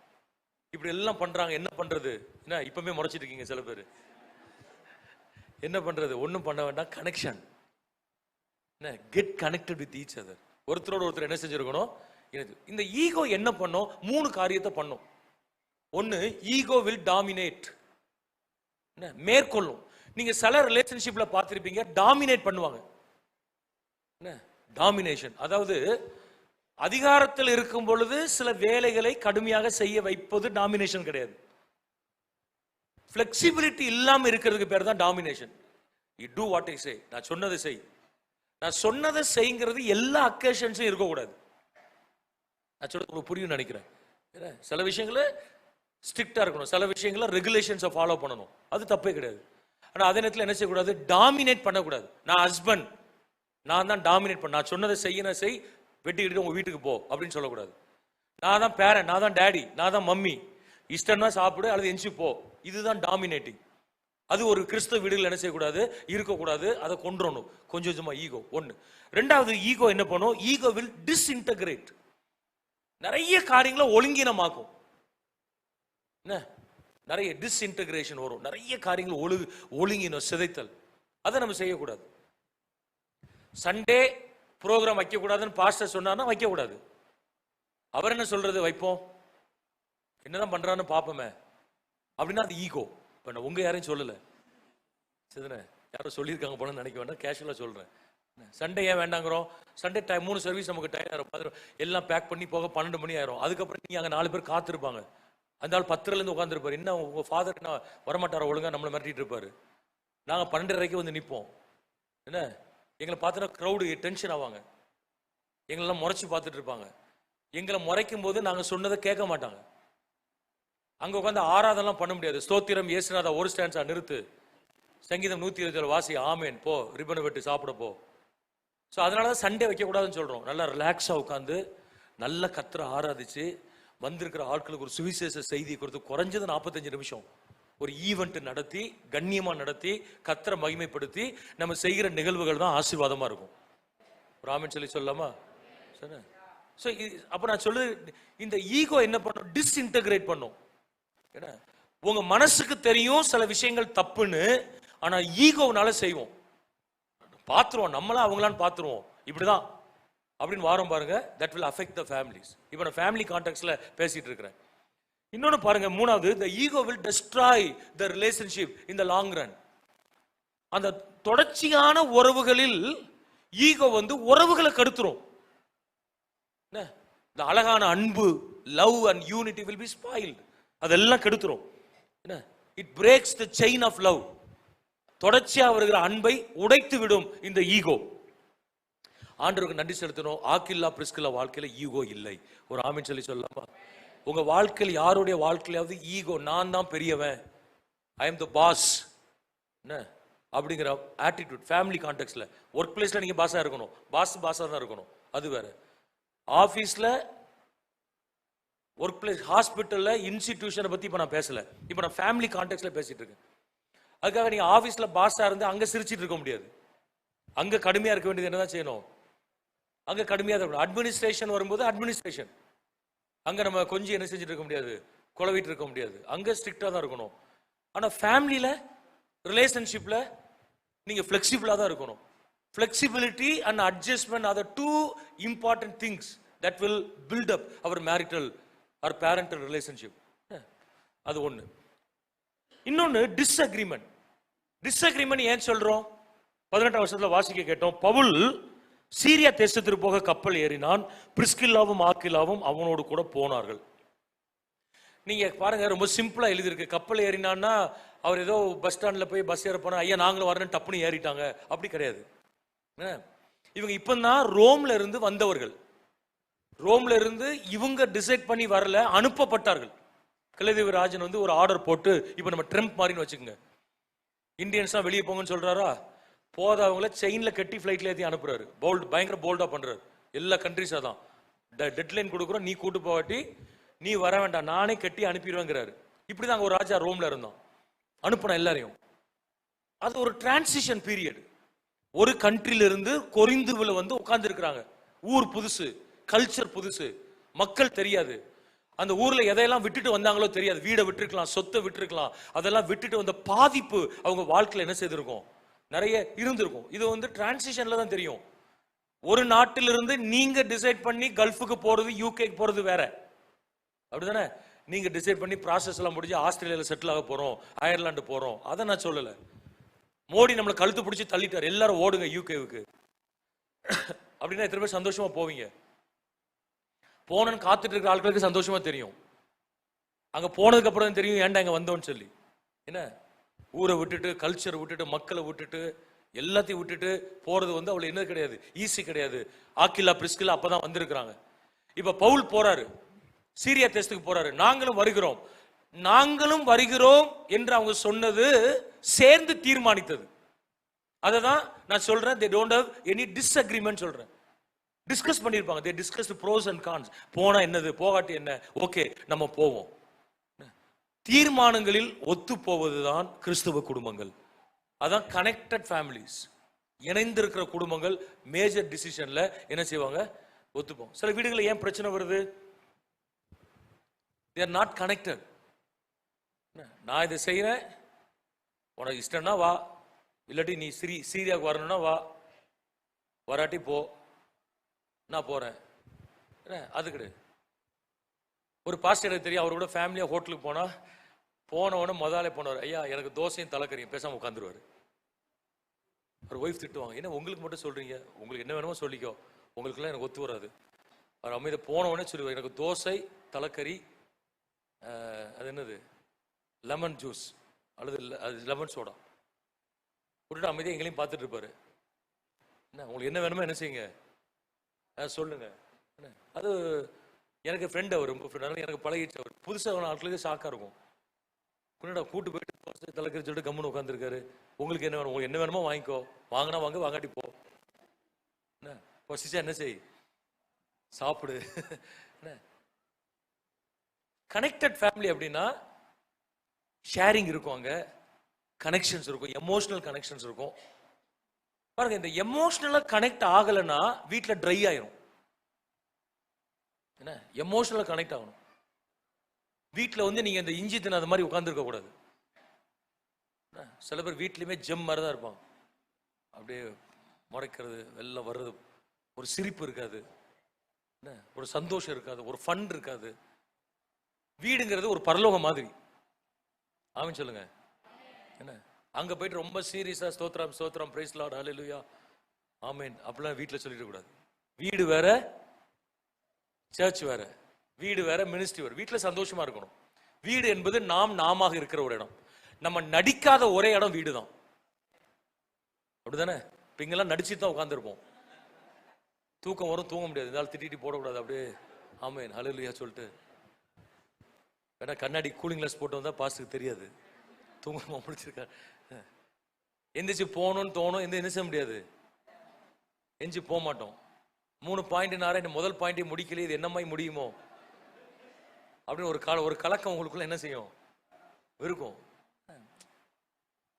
இப்படி எல்லாம் பண்றாங்க. என்ன பண்றது? என்ன இப்பவுமே முறைச்சிட்டு இருக்கீங்க சில பேர். என்ன பண்றது? ஒன்றும் பண்ண வேண்டாம். கனெக்ஷன், என்ன, get connected with each other. ஒருத்தரோட ஒருத்தர் என்ன செஞ்சிருக்கணும்? இந்த ஈகோ என்ன பண்ணும்? 3 காரியத்தை பண்ணும். ஒன்னு, ஈகோ வில் டாமினேட், மேற்கொள்ளும். நீங்க சில ரிலேஷன்ஷிப்ல பார்த்திருப்பீங்க, டாமினேட் பண்ணுவாங்க. என்ன டாமினேஷன்? அதாவது அதிகாரத்தில் இருக்கும் பொழுது சில வேலைகளை கடுமையாக செய்ய வைப்பது டாமினேஷன் கிடையாது. பிளெக்சிபிலிட்டி இல்லாம இருக்கிறதுக்கு பேர் தான் domination. You do what I say, நான் சொன்னதை செய். நான் சொன்னதை செய்ங்கிறது எல்லா அக்கேஷன்ஸும் இருக்கக்கூடாது. நான் சொல்றது உங்களுக்கு புரியும் நினைக்கிறேன். சில விஷயங்கள ஸ்ட்ரிக்டா இருக்கணும், சில விஷயங்கள ரெகுலேஷன்ஸை ஃபாலோ பண்ணணும், அது தப்பே கிடையாது. ஆனா அதே நேரத்தில் என்ன செய்யக்கூடாது? டாமினேட் பண்ணக்கூடாது. நான் ஹஸ்பண்ட், நான் தான் டாமினேட் பண்ண, நான் சொன்னதை செய்யணும், செய், வெட்டிக்கிட்டு உங்க வீட்டுக்கு போ அப்படின்னு சொல்லக்கூடாது. நான் தான் பேரண்ட், நான் தான் டேடி, நான் தான் மம்மி, இஷ்டம்னா சாப்பிடு அல்லது எஞ்சி போ. இதுதான் டாமினேட்டிங். அது ஒரு கிறிஸ்தவ வீடுகள் என்ன செய்யக்கூடாது, இருக்கக்கூடாது. அதை கொண்டுறணும் கொஞ்சம் கொஞ்சமா. ஈகோ ஒன்று. ரெண்டாவது, ஈகோ என்ன பண்ணும்? Ego will disintegrate. நிறைய காரியங்களை ஒழுங்கினமாக்கும். என்ன, நிறைய டிஸ்இன்டகிரேஷன் வரும், நிறைய காரியங்கள் ஒழுங்கினம், சிதைத்தல். அதை நம்ம செய்யக்கூடாது. சண்டே ப்ரோக்ராம் வைக்கக்கூடாதுன்னு பாஸ்டர் சொன்னார்னா வைக்கக்கூடாது. அவர் என்ன சொல்றது, வைப்போம், என்னதான் பண்றான்னு பார்ப்போமே அப்படின்னா அது ஈகோ. இப்போ நான் உங்க யாரையும் சொல்லலை, சரிதானே? யாரும் சொல்லியிருக்காங்க போனன்னு நினைக்க வேண்டாம், கேஷுவலாக சொல்கிறேன். சண்டே ஏன் வேண்டாங்கிறோம்? சண்டே டைம் 3 சர்வீஸ் நமக்கு டைம் ஆயிரும், எல்லாம் பேக் பண்ணி போக 12 மணி ஆயிரும். அதுக்கப்புறம் நீங்கள் அங்கே 4 பேர் காத்திருப்பாங்க. அந்த ஆள் 10லேருந்து உட்காந்துருப்பாரு. என்ன உங்கள் ஃபாதர் என்ன வரமாட்டார ஒழுங்காக நம்மளை மிரட்டிட்டு இருப்பாரு. நாங்கள் 12:30 வந்து நிற்போம். என்ன, எங்களை பார்த்தோன்னா க்ரௌடு டென்ஷன் ஆவாங்க, எங்களெல்லாம் முறைச்சி பார்த்துட்டு இருப்பாங்க. எங்களை முறைக்கும் போது நாங்கள் சொன்னதை கேட்க மாட்டாங்க. அங்கே உட்காந்து ஆராதனைலாம் பண்ண முடியாது. ஸ்தோத்திரம் இயேசுநாதா ஒரு ஸ்டான்ஸா நிறுத்து, சங்கீதம் 127 வாசி, ஆமேன், போ ரிப்பனை வெட்டு சாப்பிட போ. ஸோ அதனால தான் சண்டே வைக்கக்கூடாதுன்னு சொல்கிறோம். நல்லா ரிலாக்ஸாக உட்காந்து நல்லா கர்த்தரை ஆராதிச்சு வந்திருக்கிற ஆட்களுக்கு ஒரு சுவிசேஷ செய்தி கொடுத்து குறைஞ்சது 45 நிமிஷம் ஒரு ஈவெண்ட் நடத்தி கண்ணியமாக நடத்தி கர்த்தரை மகிமைப்படுத்தி நம்ம செய்கிற நிகழ்வுகள் தான் ஆசீர்வாதமாக இருக்கும். ஒரு ஆமேன் சொல்லி சொல்லலாமா? சரி. ஸோ அப்போ நான் சொல்லு, இந்த ஈகோ என்ன பண்ணும்? டிஸ்இன்டகிரேட் பண்ணும். ஏன்னா உங்க மனசுக்கு தெரியும் சில விஷயங்கள் தப்புன்னு, ஆனா ஈகோனால செய்வோம், பாத்துருவோம், நம்மளா அவங்களான்னு பாத்துருவோம், இப்படிதான் அப்படின்னு வாரம் பாருங்க. That will affect the families. இப்போ நான் ஃபேமிலி கான்டெக்ட்ல பேசிட்டு இருக்கிறேன். இன்னொன்னு பாருங்க, மூணாவது, the ego will destroy the relationship in the long run. அந்த தொடர்ச்சியான உறவுகளில் ஈகோ வந்து உறவுகளை கெடுத்துரும். இந்த அழகான அன்பு, love and unity will be spoiled. அதெல்லாம் கெடுத்துரும். It breaks the chain of love. தொடர்ச்சியா வருகிற அன்பை உடைத்து விடும் இந்த ஈகோ. ஆண்டவருக்கு நன்றி செலுத்தணும். ஆக்கில்லா பிரிஸ்கில்லா வாழ்க்கையில ஈகோ இல்லை. ஒரு ஆமீன் சொல்லி சொல்லலாமா? உங்க வாழ்க்கையில் யாருடைய வாழ்க்கையிலாவது ஈகோ, நான் தான் பெரியவன், ஐ எம் த பாஸ் அப்படிங்கிற ஆட்டிடியூட், ஃபேமிலி கான்டெக்ட்ல, ஒர்க் பிளேஸ்ல நீங்க பாஸா இருக்கணும், பாஸா தான் இருக்கணும், அது வேற. ஆபீஸ்ல, ஒர்க் பிளேஸ், ஹாஸ்பிட்டல்ல, இன்ஸ்டிடியூஷனை பத்தி இப்ப நான் பேசல, இப்ப நான் ஃபேமிலி கான்டெக்ட்ல பேசிட்டு இருக்கேன். அதுக்காக நீங்க ஆபீஸ்ல பாஸா இருந்து அங்க சிரிச்சிட்டு இருக்க முடியாது. அங்க கடுமையா இருக்க வேண்டியது என்னதான் செய்யணும்? அங்க கடுமையா இருக்கணும். அட்மினிஸ்ட்ரேஷன் வரும்போது அட்மினிஸ்ட்ரேஷன், அங்க நம்ம கொஞ்சம் என்ன செஞ்சுட்டு இருக்க முடியாது, குழவிட்டு இருக்க முடியாது, அங்க ஸ்ட்ரிக்டா தான் இருக்கணும். ஆனா ஃபேமிலியில, ரிலேஷன்ஷிப்ல நீங்க ஃபிளெக்சிபிளா தான் இருக்கணும். Flexibility and adjustment are the two important things that will build up our marital or parental relationship. அது ஒண்ணு. இன்னொன்னு டிஸ்அக்ரிமெண்ட். டிஸ்அக்ரிமெண்ட் ஏன் சொல்றோம்? 18 வருஷத்துல வாசிக்க கேட்டோம். பவுல் சீரியா தேசத்திற்கு போக கப்பல் ஏறினான், பிரிஸ்கில்லாவும் ஆக்கில்லாவும் அவனோடு கூட போனார்கள். நீங்க பாருங்க, ரொம்ப சிம்பிளா எழுதியிருக்கு. கப்பல் ஏறினான்னா அவர் ஏதோ பஸ் ஸ்டாண்ட்ல போய் பஸ் ஏற போனா, ஐயா நாங்களும் வரேன்னு டப்புன்னு ஏறிட்டாங்க, அப்படி கிடையாது. இவங்க இப்பதான் ரோம்ல இருந்து வந்தவர்கள். ரோம்ல இருந்து இவங்க டிசைட் பண்ணி வரல, அனுப்பப்பட்டார்கள். கலதேவி ராஜன் வந்து ஒரு ஆர்டர் போட்டு, இப்ப நம்ம ட்ரம்ப் மாதிரின்னு வச்சுக்கோங்க, இந்தியன்ஸ் தான் வெளியே போங்கன்னு சொல்றாரா, போதவங்கள செயின்ல கட்டி ஃபிளைட்ல ஏற்றி அனுப்புறாரு. பயங்கர போல்டா பண்றாரு. எல்லா கண்ட்ரிஸா தான் டெட்லைன் கொடுக்குறோம், நீ கூட்டு போகாட்டி நீ வர வேண்டாம், நானே கட்டி அனுப்பிடுவேங்கிறாரு. இப்படிதான் ஒரு ராஜா ரோம்ல இருந்தான், அனுப்பின எல்லாரையும். அது ஒரு டிரான்சிஷன் பீரியட். ஒரு கண்ட்ரில இருந்து கொரிந்துவில் வந்து உட்கார்ந்து இருக்கிறாங்க. ஊர் புதுசு, கல்ச்சர் புதுசு, மக்கள் தெரியாது. அந்த ஊர்ல எதையெல்லாம் விட்டுட்டு வந்தாங்களோ தெரியாது. வீடை விட்டுருக்கலாம், சொத்தை விட்டுருக்கலாம், அதெல்லாம் விட்டுட்டு வந்த பாதிப்பு அவங்க வாழ்க்கையில என்ன செய்திருக்கும், நிறைய இருந்திருக்கும். இது வந்து டிரான்சிஷன்ல தான் தெரியும். ஒரு நாட்டிலிருந்து நீங்க டிசைட் பண்ணி கல்ஃபுக்கு போறது, யூகேக்கு போறது வேற, அப்படிதானே? நீங்க டிசைட் பண்ணி ப்ராசஸ் எல்லாம் முடிஞ்சு ஆஸ்திரேலியால செட்டில் ஆக போறோம், அயர்லாந்து போறோம், அதை நான் சொல்லல. மோடி நம்மளை கழுத்து பிடிச்சி தள்ளிட்டார், எல்லாரும் ஓடுங்க யூகேவுக்கு அப்படின்னா எத்தனை பேர் சந்தோஷமா போவீங்க? போனன்னு காத்துட்டு இருக்கிற ஆட்களுக்கு சந்தோஷமா தெரியும். அங்க போனதுக்கு அப்புறம் தெரியும் ஏன்டா இங்க வந்தோம்னு சொல்லி. என்ன, ஊரை விட்டுட்டு, கல்ச்சரை விட்டுட்டு, மக்களை விட்டுட்டு, எல்லாத்தையும் விட்டுட்டு போறது வந்து அவ்வளவு என்ன கிடையாது, ஈஸி கிடையாது. ஆக்கில்லா பிரிஸ்கில்லா அப்பதான் வந்திருக்கிறாங்க. இப்ப பவுல் போறாரு, சீரியா தேசத்துக்கு போறாரு. நாங்களும் வருகிறோம், நாங்களும் வருகிறோம் என்று அவங்க சொன்னது சேர்ந்து தீர்மானித்தது. அததான் நான் சொல்றேன், they don't have any disagreement சொல்றேன். டிஸ்கஸ் பண்ணிருப்பாங்க, they discussed pros and cons. போனா என்னது, போகாட்டி என்ன, ஓகே நம்ம போவோம். தீர்மானங்களில் ஒத்து போவதுதான் கிறிஸ்துவ குடும்பங்கள். அதான் கனெக்டட் ஃபேமிலிஸ். இணைந்திருக்கிற குடும்பங்கள் மேஜர் டிசிஷன்ல என்ன செய்வாங்க, ஒத்துப்போம். சில வீடுகளில் ஏன் பிரச்சனை வருது? they are not connected. நான் இதை செய்கிறேன், உனக்கு இஷ்டம்னா வா, இல்லாட்டி நீ சீரியாவுக்கு வரணும்னா வா, வராட்டி போ, நான் போகிறேன். அது கிடையாது. ஒரு பாஸ்டர் எனக்கு தெரியும், அவர் கூட ஃபேமிலியாக ஹோட்டலுக்கு போனவொடனே முதலே போனவர், ஐயா எனக்கு தோசையும் தலைக்கறியும், பேசாமல் உட்காந்துருவார். அவர் ஒய்ஃப் திட்டுவாங்க, என்ன உங்களுக்கு மட்டும் சொல்கிறீங்க, உங்களுக்கு என்ன வேணுமோ சொல்லிக்கோ, உங்களுக்குலாம் எனக்கு ஒத்து வராது. அவர் அமைதியை போனவொடனே சொல்லுவார், எனக்கு தோசை தலைக்கறி, அது என்னது லெமன் ஜூஸ் அல்லது அது லெமன் சோடா விட்டுட்டு அமைதியாக எங்களையும் பார்த்துட்டு இருப்பாரு. என்ன உங்களுக்கு என்ன வேணுமோ என்ன செய்யுங்க சொல்லுங்க. என்ன அது எனக்கு ஃப்ரெண்ட், அவர் ரொம்ப ஃப்ரெண்ட், எனக்கு பழகிடுச்சு. அவர் புதுசாக ஆட்களுக்கு ஷாக்காக இருக்கும். குன்னடா கூட்டு போயிட்டு தலைக்கறி சொல்லிட்டு கம்முன்னு உட்காந்துருக்காரு. உங்களுக்கு என்ன வேணும், உங்களுக்கு என்ன வேணுமோ வாங்கிக்கோ, வாங்கினா வாங்க, வாங்காட்டி போ. என்ன பசிச்சா என்ன செய், சாப்பிடு. என்ன கனெக்டட் ஃபேமிலி அப்படின்னா ஷேரிங் இருக்கும், அங்க கனெக்ஷன்ஸ் இருக்கும், எமோஷனல் கனெக்ஷன்ஸ் இருக்கும். பாருங்க, இந்த எமோஷனலா கனெக்ட் ஆகலைன்னா வீட்டுல ட்ரை ஆயிரும். என்ன எமோஷனலா கனெக்ட் ஆகணும். வீட்டுல வந்து நீங்க இந்த இஞ்சி தின அது மாதிரி உட்கார்ந்துருக்க கூடாது. சில பேர் வீட்லயுமே ஜெம் மாதிரி தான் இருப்பாங்க, அப்படியே முறைக்கிறது, வெள்ளம் வர்றது, ஒரு சிரிப்பு இருக்காது, என்ன ஒரு சந்தோஷம் இருக்காது, ஒரு ஃபன் இருக்காது. வீடுங்கிறது ஒரு பரலோகம் மாதிரி. ஆமென் சொல்லுங்க. என்ன அங்க போயிட்டு ரொம்ப சீரியஸா ஸ்தோத்திரம் ஸ்தோத்திரம் பிரைஸ் லார்ட் ஹல்லேலூயா ஆமென் அப்படிலாம் வீட்டில் சொல்லிட கூடாது. வீடு வேற, சர்ச் வேற, வீடு வேற, மினிஸ்ட்ரி வேற. வீட்டில் சந்தோஷமா இருக்கணும். வீடு என்பது நாமாக இருக்கிற ஒரு இடம். நம்ம நடிக்காத ஒரே இடம் வீடு தான். அப்படிதானே? இப்ப இங்கெல்லாம் நடிச்சுட்டு தான் உட்காந்துருப்போம். தூக்கம் வரும், தூங்க முடியாது, இதனால திட்டிட்டு போடக்கூடாது. அப்படியே ஆமென் ஹல்லேலூயா சொல்லிட்டு வேணா கண்ணாடி கூலிங் கிளாஸ் போட்டு வந்தா பாஸ்டுக்கு தெரியாது, தூங்கமா முடிச்சிருக்காரு. எந்திரிச்சு போகணும்னு தோணும், என்ன செய்ய முடியாது, எஞ்சி போக மாட்டோம். 3 பாயிண்ட் இந்த முதல் பாயிண்டே முடிக்கல, இது என்னமாய் முடியுமோ அப்படின்னு ஒரு கலக்கம் உங்களுக்குள்ள என்ன செய்யும் இருக்கும்.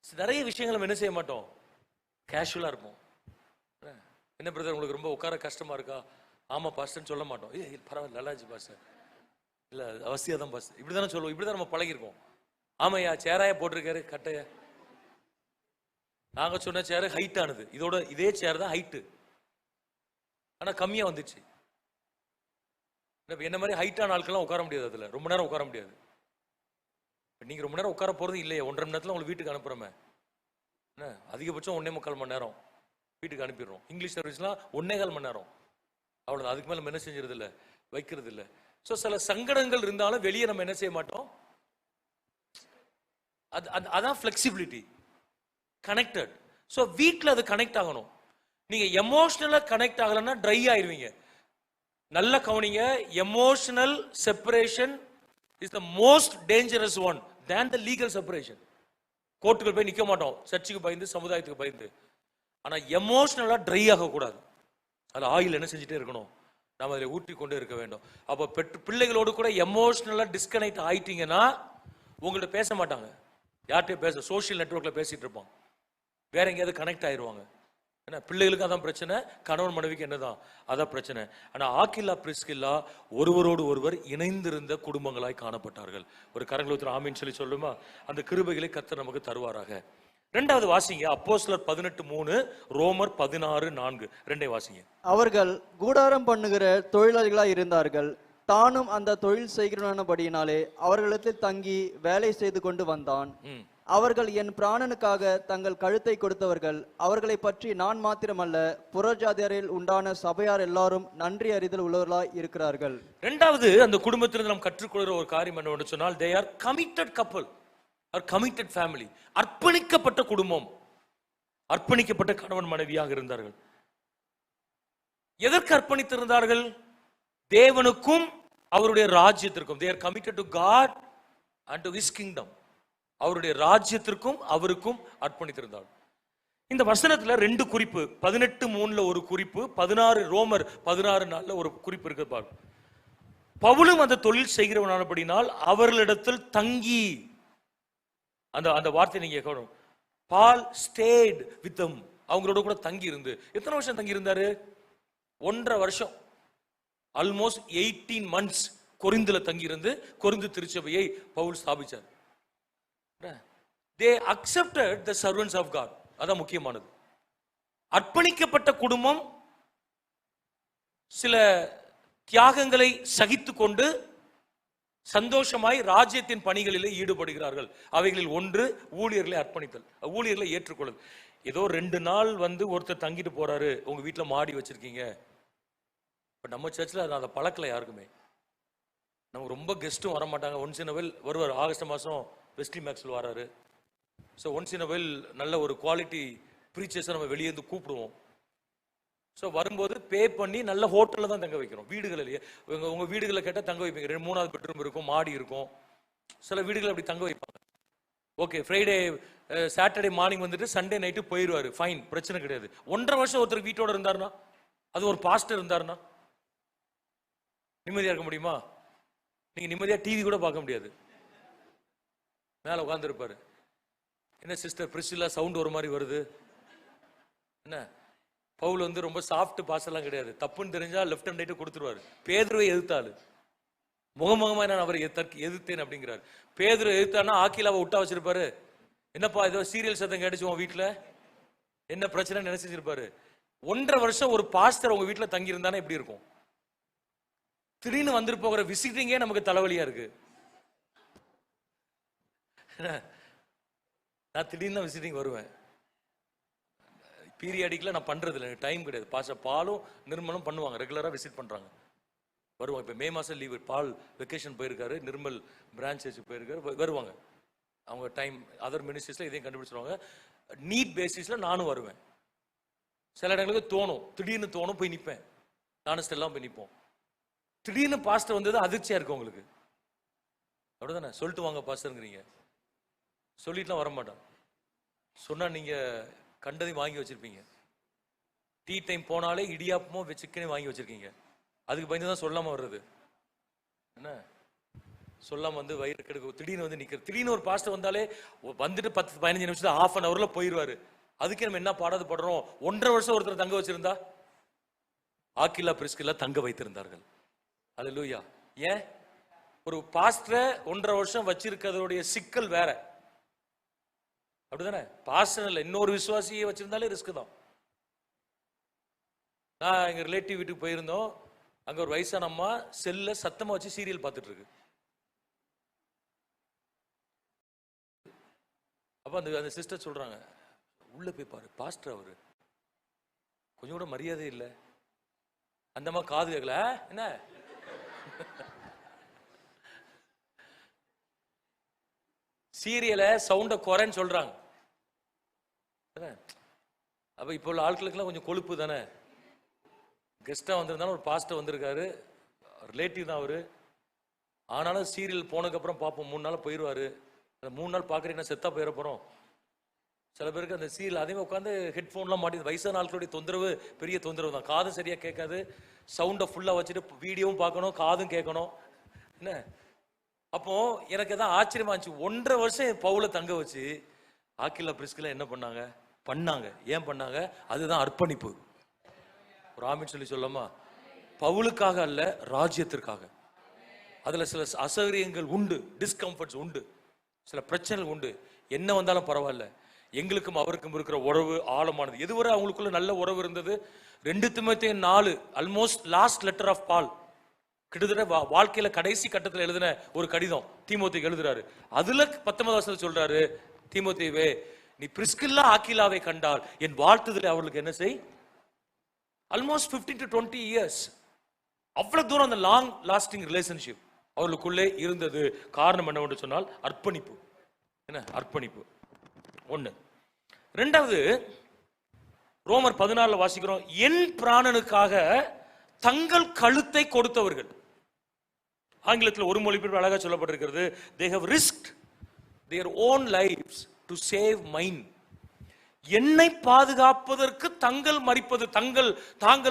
நிறைய விஷயங்கள் நம்ம என்ன செய்ய மாட்டோம், கேஷுவலா இருப்போம். என்ன பிரதர் உங்களுக்கு ரொம்ப உட்கார கஷ்டமா இருக்கா? ஆமா பாஸ்டர்ன்னு சொல்ல மாட்டோம். பரவாயில்ல நல்லாச்சு பாஸ்டர், இல்ல அவசியம் தான் பாஸ்டர், இப்படிதானே சொல்லுவோம். இப்படிதான் நம்ம பழகிருக்கோம். ஆமையா சேராய போட்டிருக்காரு, கட்டைய நாங்க சொன்ன சேரு ஹைட் ஆனது, இதே சேர் தான் ஹைட்டு, ஆனா கம்மியா வந்துச்சு. என்ன மாதிரி ஹைட்டான ஆட்கள்லாம் உட்கார முடியாது, அதுல ரொம்ப நேரம் உட்கார முடியாது. நீங்க ரொம்ப நேரம் உட்கார போறது இல்லையே, 1.5 மணி நேரத்துல உங்களுக்கு வீட்டுக்கு அனுப்புறோமே. என்ன அதிகபட்சம் 1.25 மணி நேரம் வீட்டுக்கு அனுப்பிடுறோம். இங்கிலீஷ் சர்வீஸ்லாம் 1.25 மணி நேரம், அவ்வளவு. அதுக்கு மேல நம்ம என்ன செஞ்சிருது இல்லை, வைக்கிறது இல்லை. ஸோ சில சங்கடங்கள் இருந்தாலும் வெளியே நம்ம என்ன செய்ய மாட்டோம். அதான் ஃபிளெக்சிபிலிட்டி, கனெக்டட். ஸோ வீட்டில் அது கனெக்ட் ஆகணும். நீங்க எமோஷனலா கனெக்ட் ஆகலன்னா ட்ரை ஆயிருவீங்க. நல்ல கவனிங்க, emotional separation is the most dangerous one than the legal separation. கோர்ட்டுக்கு போய் நிற்க மாட்டோம், சர்ச்சுக்கு பயந்து, சமுதாயத்துக்கு பயந்து. ஆனா எமோஷனலா ட்ரை ஆகக்கூடாது. அது ஆயில் என்ன செஞ்சுட்டே இருக்கணும், நம்ம அதில் ஊற்றி கொண்டே இருக்க வேண்டும். அப்போ பிள்ளைகளோடு கூட எமோஷனலா டிஸ்கனெக்ட் ஆயிட்டீங்கன்னா உங்கள்கிட்ட பேச மாட்டாங்க. யார்கிட்டயும் பேச, சோஷியல் நெட்வொர்க்ல பேசிட்டு இருப்பாங்க, வேற எங்கேயாவது கனெக்ட் ஆயிடுவாங்க. ஏன்னா பிள்ளைகளுக்கு அதான் பிரச்சனை, கணவன் மனைவிக்கு என்னதான் அதான் பிரச்சனை. ஆனா ஆக்கில்லா பிரிஸ்கில்லா ஒருவரோடு ஒருவர் இணைந்திருந்த குடும்பங்களாய் காணப்பட்டார்கள். ஒரு கரங்களை ஆமீன் சொல்லி சொல்லுமா, அந்த கிருபைகளை கர்த்தர் நமக்கு தருவாராக. 2வது வாசிங்க, அப்போஸ்தலர் 18:3, ரோமர் 16:4. 2 வாசிங்க. அவர்கள் கூடாரம் பண்ணுகிற தொழிலாளிகளாய் இருந்தார்கள். தானும் அந்த தொழில் செய்கிறபடியினாலே அவர்களிடத்தில் தங்கி வேலை செய்து கொண்டு வந்தான். அவர்கள் என் பிராணனுக்காக தங்கள் கழுத்தை கொடுத்தவர்கள். அவர்களை பற்றி நான் மாத்திரமல்ல, புறஜாதியரில் உண்டான சபையார் எல்லாரும் நன்றி அறிதல் உள்ளவர்களாய் இருக்கிறார்கள். 2வது அந்த குடும்பத்திலிருந்து நாம் கற்றுக்கொள்கிற ஒரு காரியம் என்னவென்று சொன்னால், they are committed couple or committed family. அர்ப்பணிக்கப்பட்ட குடும்பம், அர்ப்பணிக்கப்பட்ட கணவன் மனைவியாக இருந்தார்கள். எதற்கு அர்ப்பணித்திருந்தார்கள்? தேவனுக்கும் அவருடைய ராஜ்யத்திற்கும். they are committed to God and to his kingdom. அவருடைய ராஜ்யத்திற்கும் அவருக்கும் அர்ப்பணித்திருந்தார். இந்த வசனத்துல 2 குறிப்பு, 18:3 ஒரு குறிப்பு, 16 ரோமர் 16:4 ஒரு குறிப்பு இருக்கு பாருங்க. பவுலும் அந்த தொழில் செய்கிறவனானபடினால் அவர்களிடத்தில் தங்கி, அந்த வார்த்தை நீங்க கேட்கணும். பால் ஸ்டேட் வித் them, அவங்களோட கூட தங்கி இருந்து. எத்தனை வருஷம் தங்கி இருந்தாரு? 1.5 வருஷம், ஆல்மோஸ்ட் 18 months கொரிந்துல தங்கியிருந்து கொரிந்து திருச்சபையை Pavul ஸ்தாபிச்சார். they accepted the servants of God. அதான் முக்கியமானது. அர்ப்பணிக்கப்பட்ட குடும்பம் சில தியாகங்களை சகித்து கொண்டு சந்தோஷமாய் ராஜ்யத்தின் பணிகளிலே ஈடுபடுகிறார்கள். அவைகளில் ஒன்று ஊழியர்களை அர்ப்பணித்தல், ஊழியர்களை ஏற்றுக்கொள்ளுதல். ஏதோ 2 நாள் வந்து ஒருத்தர் தங்கிட்டு போறாரு, உங்க வீட்டுல மாடி வச்சிருக்கீங்க. பட் நம்ம சர்ச்சில் அதை பழக்கல யாருக்குமே. நமக்கு ரொம்ப கெஸ்ட்டும் வர மாட்டாங்க. ஒன்ஸ் இன் வெல் வருவார். ஆகஸ்ட் மாதம் வெஸ்ட்லி மேக்ஸ்வெல் வராரு. ஸோ ஒன்ஸ் இன் வெல் நல்ல ஒரு குவாலிட்டி ப்ரீச்சர்ஸை நம்ம வெளியே இருந்து கூப்பிடுவோம். ஸோ வரும்போது பே பண்ணி நல்ல ஹோட்டலில் தான் தங்க வைக்கிறோம். வீடுகளிலேயே உங்கள் வீடுகளில் கேட்டால் தங்க வைப்பீங்க. 3வது பெட்ரூம் இருக்கும், மாடி இருக்கும். சில வீடுகள் அப்படி தங்க வைப்பாங்க. ஓகே, ஃப்ரைடே சாட்டர்டே மார்னிங் வந்துட்டு சண்டே நைட்டு போயிடுவார், ஃபைன், பிரச்சனை கிடையாது. 1.5 வருஷம் ஒருத்தர் வீட்டோட இருந்தாருன்னா, அது ஒரு பாஸ்டர் இருந்தாருன்னா நிம்மதியாக இருக்க முடியுமா? நீங்கள் நிம்மதியாக டிவி கூட பார்க்க முடியாது. மேலே உட்காந்துருப்பாரு. என்ன சிஸ்டர் பிரிசில்லா சவுண்ட் ஒரு மாதிரி வருது? என்ன பவுல் வந்து ரொம்ப சாஃப்ட் பாசெல்லாம் கிடையாது. தப்புன்னு தெரிஞ்சா லெஃப்ட் அண்ட் ரைட்டு கொடுத்துருவாரு. பேதுருவை எதிர்த்தாரு, முகமுகமாக நான் அவரை எதிர்த்தேன் அப்படிங்கிறாரு. பேதுரு எதிர்த்தானா ஆக்கிலாவை விட்டா வச்சிருப்பாரு. என்னப்பா ஏதோ சீரியல் சத்தம் கேட்டுச்சு உன் வீட்டில், என்ன பிரச்சனை நினைச்சிருப்பாரு. 1.5 வருஷம் ஒரு பாஸ்டர் உங்க வீட்டில் தங்கி இருந்தானே எப்படி இருக்கும்? திடீர்னு வந்துட்டு போகிற விசிட்டிங்கே நமக்கு தலைவலியா இருக்கு. நான் திடீர்னு விசிட்டிங் வருவேன். பீரியாடிக்கில் நான் பண்றது இல்லை, டைம் கிடையாது. பாலும் நிர்மலும் பண்ணுவாங்க, ரெகுலராக விசிட் பண்றாங்க, வருவாங்க. இப்போ மே மாதம் லீவு, பால் வெக்கேஷன் போயிருக்காரு, நிர்மல் பிரான்ச்சஸ் போயிருக்காரு, வருவாங்க. அவங்க டைம் அதர் மினிஸ்ட்ரிஸ்ல இதையும் கண்டுபிடிச்சிருவாங்க. நீட் பேசிஸ்ல நானும் வருவேன். சில இடங்களுக்கு தோணும், திடீர்னு தோணும், போய் நிற்பேன். நானும் ஸ்டெல்லாம் போய் நிற்போம். திடீர்னு பாஸ்டர் வந்தது அதிர்ச்சியா இருக்கு உங்களுக்கு, அப்படிதானே? சொல்லிட்டு வாங்க பாஸ்டருங்கிறீங்க, சொல்லிட்டுலாம் வரமாட்டான். சொன்னா நீங்க கண்டதையும் வாங்கி வச்சிருப்பீங்க. டீ டைம் போனாலே இடியாப்பமோ சிக்கனையும் வாங்கி வச்சிருக்கீங்க. அதுக்கு பயந்து தான் சொல்லாம வர்றது. என்ன சொல்லாம வந்து வயிறு கெடுக்க திடீர்னு வந்து நிற்கிறது. திடீர்னு ஒரு பாஸ்டர் வந்தாலே வந்துட்டு 10-15 நிமிஷத்துல ½ அன் ஹவர்ல போயிடுவாரு. அதுக்கு நம்ம என்ன பாடாது படுறோம்? 1.5 வருஷம் ஒருத்தர் தங்க வச்சிருந்தா ஆக்கிலா பிரிஸ்கில்லா தங்க வைத்திருந்தார்கள். அல்லேலூயா. ஏன் ஒரு பாஸ்டரை 1.5 வருஷம் வச்சிருக்கிறதுடைய சிக்கல் வேற, அப்படிதானே? பாஸ்டர் இல்லை, இன்னொரு விசுவாசியை வச்சிருந்தாலே ரிஸ்க் தான். நான் எங்க ரிலேட்டிவ் வீட்டுக்கு போயிருந்தோம். அங்க ஒரு வயசான அம்மா செல்ல சத்தமா வச்சு சீரியல் பார்த்துட்டு இருக்கு. அப்ப அந்த சிஸ்டர் சொல்றாங்க, உள்ள போய் பாரு, பாஸ்டர் அவரு, கொஞ்சம் கூட மரியாதை இல்லை. அந்த அம்மா காது கேட்கல, என்ன சீரியல சவுண்ட குறைன்னு சொல்றாங்க. அப்ப இப்போ உள்ள ஆட்களுக்கெல்லாம் கொஞ்சம் கொழுப்பு தானே. கெஸ்டா வந்திருந்தாலும் ஒரு பாஸ்டர் வந்திருக்காரு, ரிலேட்டிவ் தான் அவரு. ஆனாலும் சீரியல் போனதுக்கு அப்புறம் பார்ப்போம், 3 நாள் போயிடுவாரு. அந்த 3 நாள் பார்க்குறீங்கன்னா செத்தா போயிட போறோம். சில பேருக்கு அந்த சீரியல் அதே உட்காந்து ஹெட்ஃபோன்லாம் மாட்டி, வயசான ஆட்களுடைய தொந்தரவு பெரிய தொந்தரவு தான். காதும் சரியா கேட்காது, சவுண்டை ஃபுல்லா வச்சுட்டு வீடியோவும் பார்க்கணும், காதும் கேட்கணும். என்ன அப்போ எனக்கு தான் ஆச்சரியமா இருந்துச்சு. 1.5 வருஷம் பவுல தங்க வச்சு ஆக்கிலா பிரிஸ்கில்லா என்ன பண்ணாங்க? ஏன் பண்ணாங்க? அதுதான் அர்ப்பணிப்பு. ஒரு ஆமீன் சொல்லி சொல்லாமா? பவுலுக்காக அல்ல, ராஜ்யத்திற்காக. அதுல சில அசௌகரியங்கள் உண்டு, டிஸ்கம்ஃபர்ட்ஸ் உண்டு, சில பிரச்சனைகள் உண்டு. என்ன வந்தாலும் பரவாயில்ல, எங்களுக்கும் அவருக்கும் இருக்கிற உறவு ஆழமானது. எதுவரை அவங்களுக்குள்ள நல்ல உறவு இருந்தது? 2 தீமோத்தேயு 4 ஆல்மோஸ்ட் லாஸ்ட் லெட்டர் ஆஃப் பால், கிட்டத்தட்ட வாழ்க்கையில கடைசி கட்டத்தில் எழுதின ஒரு கடிதம் தீமோத்தேயுக்கு எழுதுறாரு. அதுல 19வது வசனத்துல சொல்றாரு, தீமோத்தேயுவே, நீ பிரிஸ்கில்லா ஆக்கிலாவை கண்டால் என் வாழ்த்துதலை அவர்களுக்கு என்ன செய். ஆல்மோஸ்ட் 15 to 20 இயர்ஸ், அவ்வளவு தூரம் அந்த லாங் லாஸ்டிங் ரிலேஷன்ஷிப் அவர்களுக்குள்ளே இருந்தது. காரணம் என்னவென்று சொன்னால் அர்ப்பணிப்பு. என்ன அர்ப்பணிப்பு? 1. 2வது, ரோமர் 14 வாசிக்கிறோம், என் பிராணனுக்காக தங்கள் கழுத்தை கொடுத்தவர்கள். ஆங்கிலத்தில் ஒரு மொழிபெயர்ப்பு அழகா சொல்லப்பட்டிருக்கிறது, they have risked their own lives to save mine. என்னை பாதுகாப்பதற்கு தாங்கள்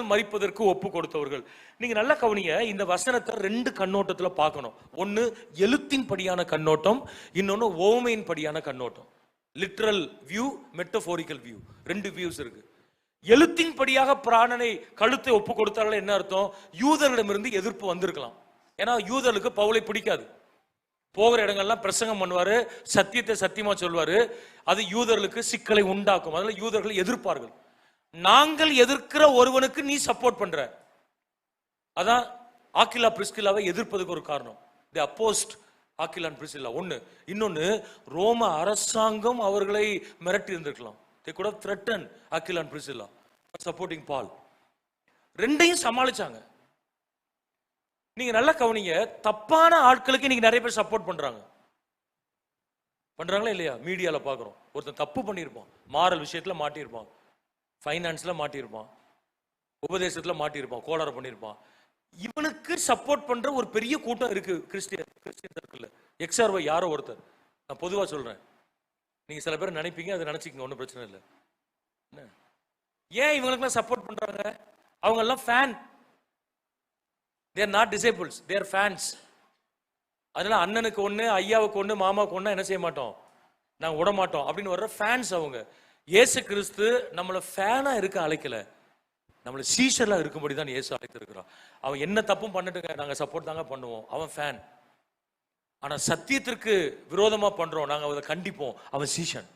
மரிப்பதற்கு ஒப்பு கொடுத்தவர்கள். நீங்க நல்லா கவனிங்க, இந்த வசனத்தை 2 கண்ணோட்டத்துல பார்க்கணும். ஒன்னு எழுத்தின் படியான கண்ணோட்டம், இன்னொன்னு ஓமையின் படியான கண்ணோட்டம். லிட்ரல் வியூ, மெட்டபோரிக்கல் வியூ, 2 வியூஸ் இருக்கு. எழுத்தின் படியாக பிராணனை கழுத்தை ஒப்பு கொடுத்தார்கள் என்ன அர்த்தம்? யூதர்களிடமிருந்து எதிர்ப்பு வந்திருக்கலாம். ஏன்னா யூதர்களுக்கு பவுலை பிடிக்காது. போகிற இடங்கள்லாம் பிரசங்கம் பண்ணுவாரு, சத்தியத்தை சத்தியமா சொல்வாரு. அது யூதர்களுக்கு சிக்கலை உண்டாக்கும். அதனால யூதர்கள் எதிர்ப்பார்கள். நாங்கள் எதிர்க்கிற ஒருவனுக்கு நீ சப்போர்ட் பண்ற, அதான் ஆக்கிலா பிரிஸ்கில்லாவை எதிர்ப்பதுக்கு ஒரு காரணம். தி அப்போஸ்ட் ஆக்கிலா அண்ட் பிரிஸ்கில்லா. ஒன்னு. இன்னொன்னு, ரோம அரசாங்கம் அவர்களை மிரட்டி இருந்திருக்கலாம். they could have threatened Aquila and Priscilla for supporting பால். ரெண்டையும் சமாளிச்சாங்க. நீங்க நல்லா கவனிங்க, தப்பான ஆட்களுக்கு நீங்க நிறைய பேர் சப்போர்ட் பண்றாங்களா இல்லையா? மீடியால பாக்குறோம். ஒருத்தன் தப்பு பண்ணியிருப்பான், மாரல் விஷயத்துல மாட்டியிருப்பான், ஃபைனான்ஸ்ல மாட்டியிருப்பான், உபதேசத்துல மாட்டியிருப்பான், கோளாறு பண்ணியிருப்பான். இவனுக்கு சப்போர்ட் பண்ற ஒரு பெரிய கூட்டம் இருக்கு கிறிஸ்டியன் சர்க்கிள்ல. XRY யாரோ ஒருத்தர், நான் பொதுவா சொல்றேன். நீங்க சில பேர் நினைப்பீங்க, அதை நினைச்சிக்கங்க, ஒன்றும் பிரச்சனை இல்லை. ஏன் இவங்களுக்குலாம் சப்போர்ட் பண்றாங்க? அவங்க எல்லாம் fan. they are not disciples, they are fans. அதனால அண்ணனுக்கு ஒண்ணு, ஐயாவுக்கு ஒண்ணு, மாமாவுக்கு ஒண்ணு என்ன செய்ய மாட்டோம், நாங்க விட மாட்டோம் அப்படின்னு வர்ற ஃபேன்ஸ் அவங்க. இயேசு கிறிஸ்து நம்மள ஃபேனா இருக்க அழைக்கல, நம்மள சீஷர்லா இருக்கும்படி தான் இயேசு அழைத்திருக்கிறான். அவன் என்ன தப்பும் பண்ணட்டுங்க, நாங்க சப்போர்ட் தாங்க பண்ணுவோம், அவன் ஃபேன். ஆனா சத்தியத்திற்கு விரோதமா பண்றோம், நாங்க அதை கண்டிப்போம், அவன் சீஷன்.